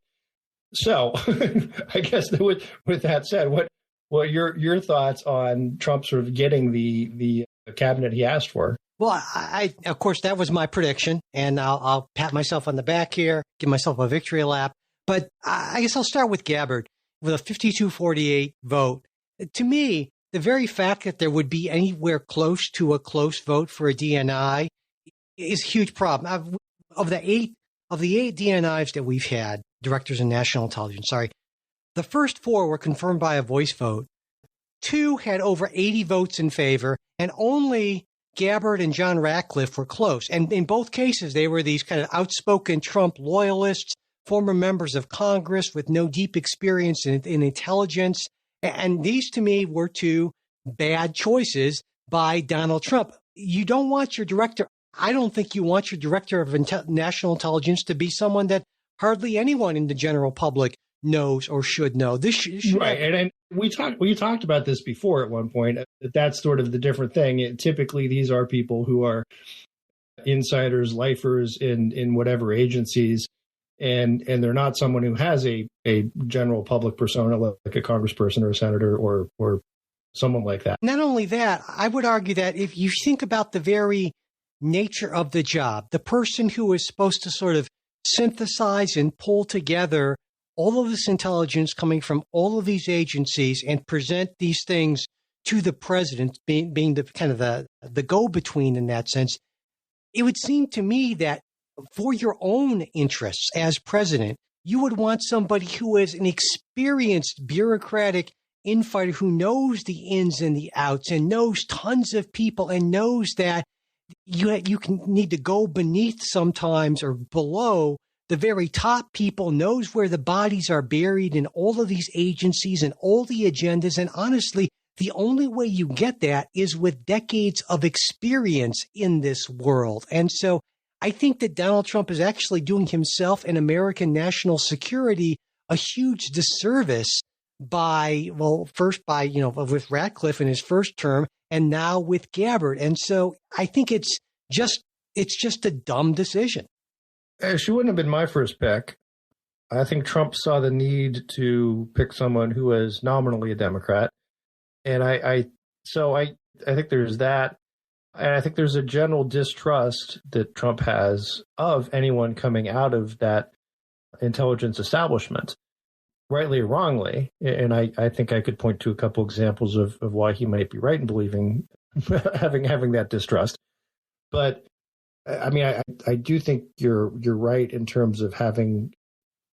So, I guess that with that said, what are your thoughts on Trump sort of getting the cabinet he asked for? Well, I of course, that was my prediction, and I'll pat myself on the back here, give myself a victory lap. But I guess I'll start with Gabbard with a 52-48 vote. To me, the very fact that there would be anywhere close to a close vote for a DNI is a huge problem. Of the eight DNIs that we've had, directors of national intelligence, the first 4 were confirmed by a voice vote. 2 had over 80 votes in favor, and only Gabbard and John Ratcliffe were close. And in both cases, they were these kind of outspoken Trump loyalists, former members of Congress with no deep experience in intelligence. And these, to me, were 2 bad choices by Donald Trump. You don't want your director. I don't think you want your director of national intelligence to be someone that hardly anyone in the general public knows or should know. This should right. And we talked about this before at one point. That's sort of the different thing. Typically, these are people who are insiders, lifers in whatever agencies. And they're not someone who has a general public persona like a congressperson or a senator or someone like that. Not only that, I would argue that if you think about the very nature of the job, the person who is supposed to sort of synthesize and pull together all of this intelligence coming from all of these agencies and present these things to the president, being the kind of the go-between in that sense, it would seem to me that for your own interests as president, you would want somebody who is an experienced bureaucratic infighter who knows the ins and the outs and knows tons of people and knows that you can need to go beneath sometimes or below the very top people, knows where the bodies are buried in all of these agencies and all the agendas. And honestly, the only way you get that is with decades of experience in this world. And so I think that Donald Trump is actually doing himself and American national security a huge disservice first with Ratcliffe in his first term and now with Gabbard. And so I think it's just a dumb decision. She wouldn't have been my first pick. I think Trump saw the need to pick someone who was nominally a Democrat. And I think there's that. And I think there's a general distrust that Trump has of anyone coming out of that intelligence establishment, rightly or wrongly. And I think I could point to a couple examples of why he might be right in believing having that distrust. But I mean, I do think you're right in terms of having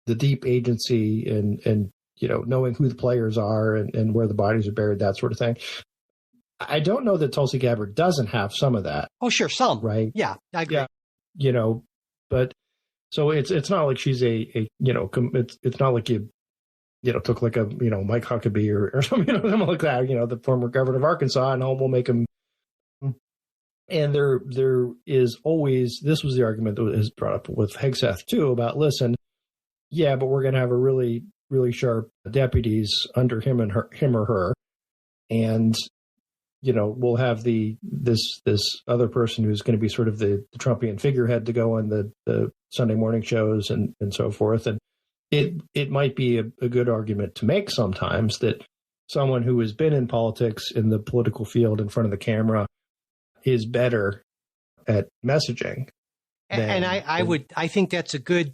the deep agency and knowing who the players are and where the bodies are buried, that sort of thing. I don't know that Tulsi Gabbard doesn't have some of that. Oh, sure, some. Right? Yeah, I agree. Yeah, but so it's not like she's it's not like you took like a Mike Huckabee or something like that. The former governor of Arkansas, and home will make him. And there is always, this was the argument that was brought up with Hegseth too about, listen, yeah, but we're going to have a really, really sharp deputies under him or her. And, we'll have this other person who's going to be sort of the Trumpian figurehead to go on the Sunday morning shows and so forth. And it might be a good argument to make sometimes that someone who has been in politics in the political field in front of the camera is better at messaging. I think that's a good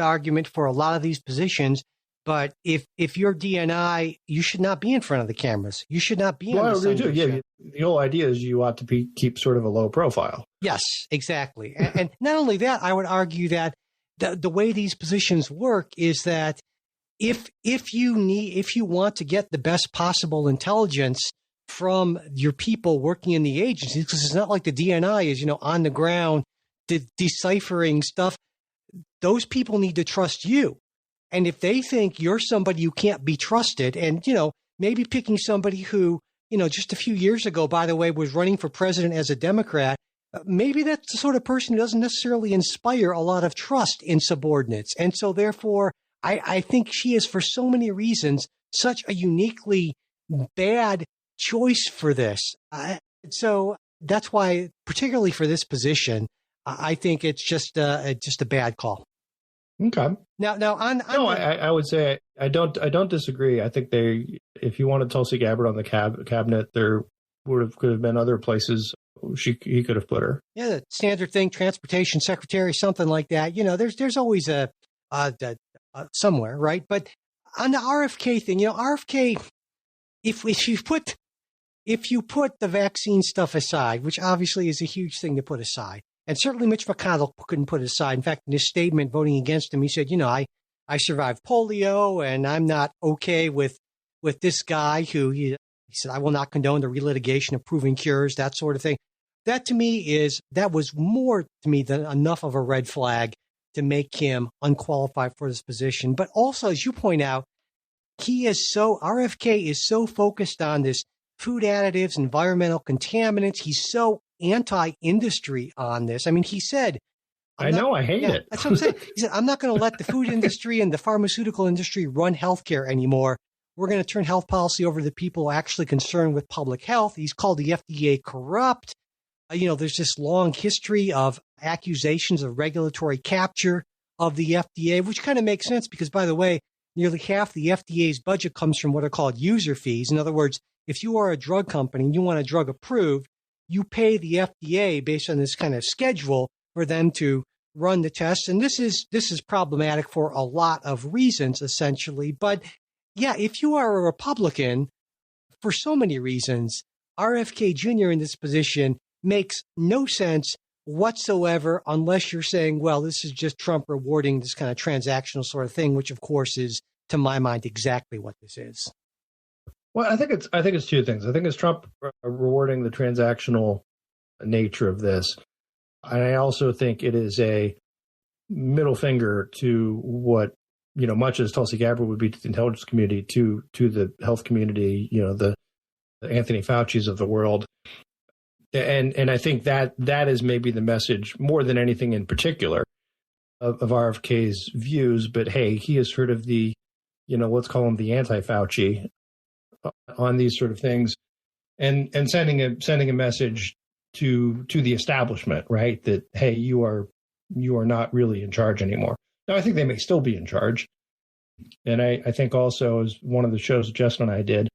argument for a lot of these positions. But if you're DNI, you should not be in front of the cameras. You should not be. Well, they do. Yeah, the whole idea is you ought to keep sort of a low profile. Yes, exactly. And not only that, I would argue that the way these positions work is that if you want to get the best possible intelligence from your people working in the agencies, because it's not like the DNI is on the ground deciphering stuff. Those people need to trust you. And if they think you're somebody who can't be trusted, and, maybe picking somebody who, just a few years ago, by the way, was running for president as a Democrat, maybe that's the sort of person who doesn't necessarily inspire a lot of trust in subordinates. And so therefore, I think she is, for so many reasons, such a uniquely bad choice for this. So that's why, particularly for this position, I think it's just a bad call. Okay. I would say I don't disagree. I think if you wanted Tulsi Gabbard on the cabinet, there could have been other places he could have put her. Yeah, the standard thing, transportation secretary, something like that. There's always a somewhere, right? But on the RFK thing, RFK, if you put the vaccine stuff aside, which obviously is a huge thing to put aside, and certainly Mitch McConnell couldn't put it aside. In fact, in his statement voting against him, he said, I survived polio and I'm not okay with this guy who he said, I will not condone the relitigation of proven cures, that sort of thing. That to me that was more to me than enough of a red flag to make him unqualified for this position. But also, as you point out, RFK is so focused on this food additives, environmental contaminants. He's so anti-industry on this. I mean, he said, I hate it. That's what I'm saying. He said, I'm not going to let the food industry and the pharmaceutical industry run healthcare anymore. We're going to turn health policy over to the people actually concerned with public health. He's called the FDA corrupt. There's this long history of accusations of regulatory capture of the FDA, which kind of makes sense because, by the way, nearly half the FDA's budget comes from what are called user fees. In other words, if you are a drug company and you want a drug approved, you pay the FDA based on this kind of schedule for them to run the tests. And this is problematic for a lot of reasons, essentially. But yeah, if you are a Republican, for so many reasons, RFK Jr. in this position makes no sense whatsoever unless you're saying, well, this is just Trump rewarding this kind of transactional sort of thing, which of course is, to my mind, exactly what this is. Well, I think it's two things. I think it's Trump rewarding the transactional nature of this. And I also think it is a middle finger to what, much as Tulsi Gabbard would be to the intelligence community, to the health community, the Anthony Fauci's of the world. And I think that is maybe the message more than anything in particular of RFK's views. But hey, he is sort of the, let's call him the anti-Fauci on these sort of things, and sending a message to the establishment, right? That, hey, you are not really in charge anymore. Now, I think they may still be in charge. And I think also, as one of the shows Justin and I did,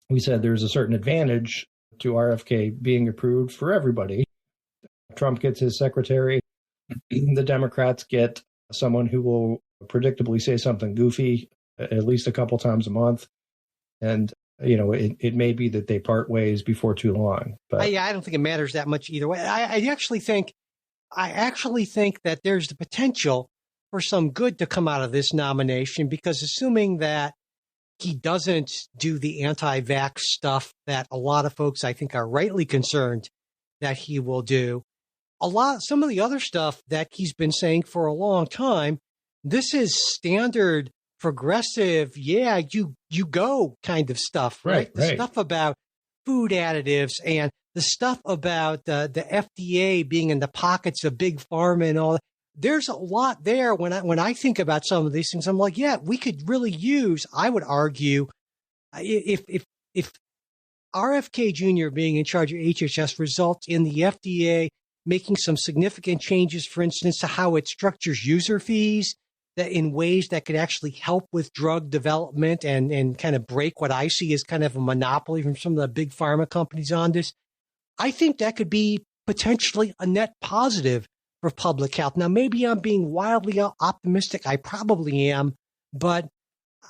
we said there's a certain advantage to RFK being approved for everybody. Trump gets his secretary. The Democrats get someone who will predictably say something goofy at least a couple times a month. And, it may be that they part ways before too long. But I don't think it matters that much either way. I actually think that there's the potential for some good to come out of this nomination, because assuming that he doesn't do the anti-vax stuff that a lot of folks, I think, are rightly concerned that he will do, some of the other stuff that he's been saying for a long time, this is standard progressive, you go kind of stuff, right? The stuff about food additives and the stuff about the FDA being in the pockets of big pharma and all that. There's a lot there. When I think about some of these things, I'm like, yeah, we could really use, I would argue, if RFK Jr. being in charge of HHS results in the FDA making some significant changes, for instance, to how it structures user fees, that in ways that could actually help with drug development and kind of break what I see as kind of a monopoly from some of the big pharma companies on this, I think that could be potentially a net positive for public health. Now, maybe I'm being wildly optimistic. I probably am, but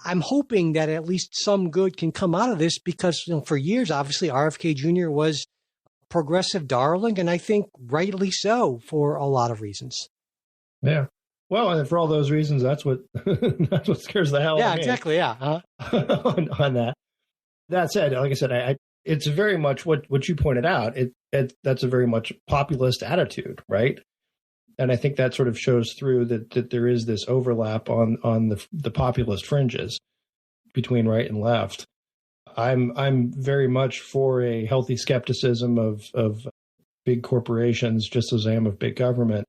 I'm hoping that at least some good can come out of this because for years, obviously, RFK Jr. was a progressive darling, and I think rightly so for a lot of reasons. Yeah. Well, and for all those reasons, that's what that's what scares the hell out of me. Yeah, exactly. Yeah. on that. That said, like I said, it's very much what you pointed out. That's a very much populist attitude, right? And I think that sort of shows through that there is this overlap on the populist fringes between right and left. I'm very much for a healthy skepticism of big corporations, just as I am of big government.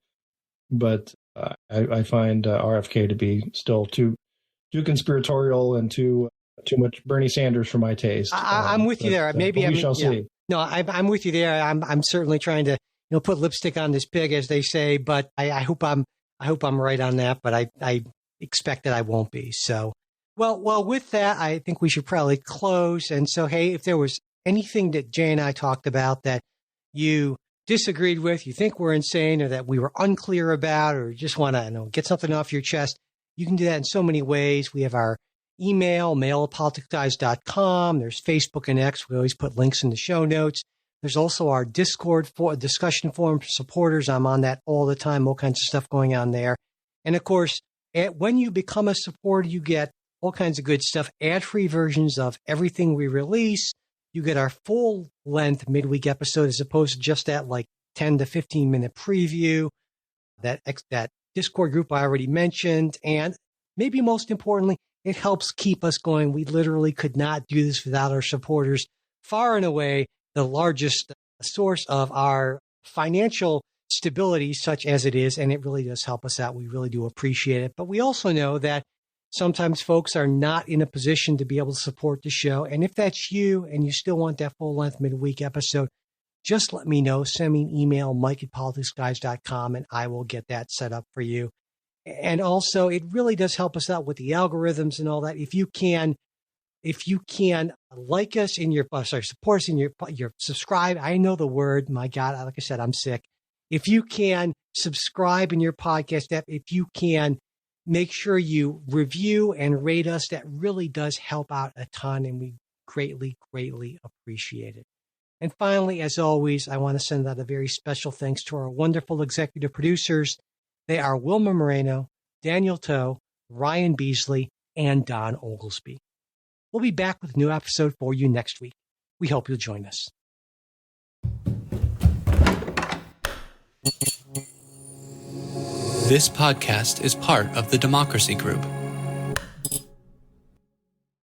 But I find RFK to be still too conspiratorial and too much Bernie Sanders for my taste. I'm with you there. Maybe we shall see. No, I'm with you there. I'm certainly trying to put lipstick on this pig, as they say. But I hope I'm right on that. But I expect that I won't be. So well, with that, I think we should probably close. And so, hey, if there was anything that Jay and I talked about that you disagreed with, you think we're insane, or that we were unclear about, or just want to get something off your chest, you can do that in so many ways. We have our email, mail@politicguys.com. There's Facebook and X. We always put links in the show notes. There's also our Discord discussion forum for supporters. I'm on that all the time, all kinds of stuff going on there. And of course, when you become a supporter, you get all kinds of good stuff, ad-free versions of everything we release. You get our full-length midweek episode as opposed to just that 10 to 15-minute preview, that Discord group I already mentioned. And maybe most importantly, it helps keep us going. We literally could not do this without our supporters. Far and away, the largest source of our financial stability, such as it is, and it really does help us out. We really do appreciate it. But we also know that sometimes folks are not in a position to be able to support the show. And if that's you and you still want that full-length midweek episode, just let me know. Send me an email, mike@politicsguys.com, and I will get that set up for you. And also, it really does help us out with the algorithms and all that. If you can like us in your, support us in your subscribe. I know the word. My God, like I said, I'm sick. If you can subscribe in your podcast app, if you can make sure you review and rate us, that really does help out a ton, and we greatly, greatly appreciate it. And finally, as always, I want to send out a very special thanks to our wonderful executive producers. They are Wilma Moreno, Daniel Toe, Ryan Beasley, and Don Oglesby. We'll be back with a new episode for you next week. We hope you'll join us. This podcast is part of the Democracy Group,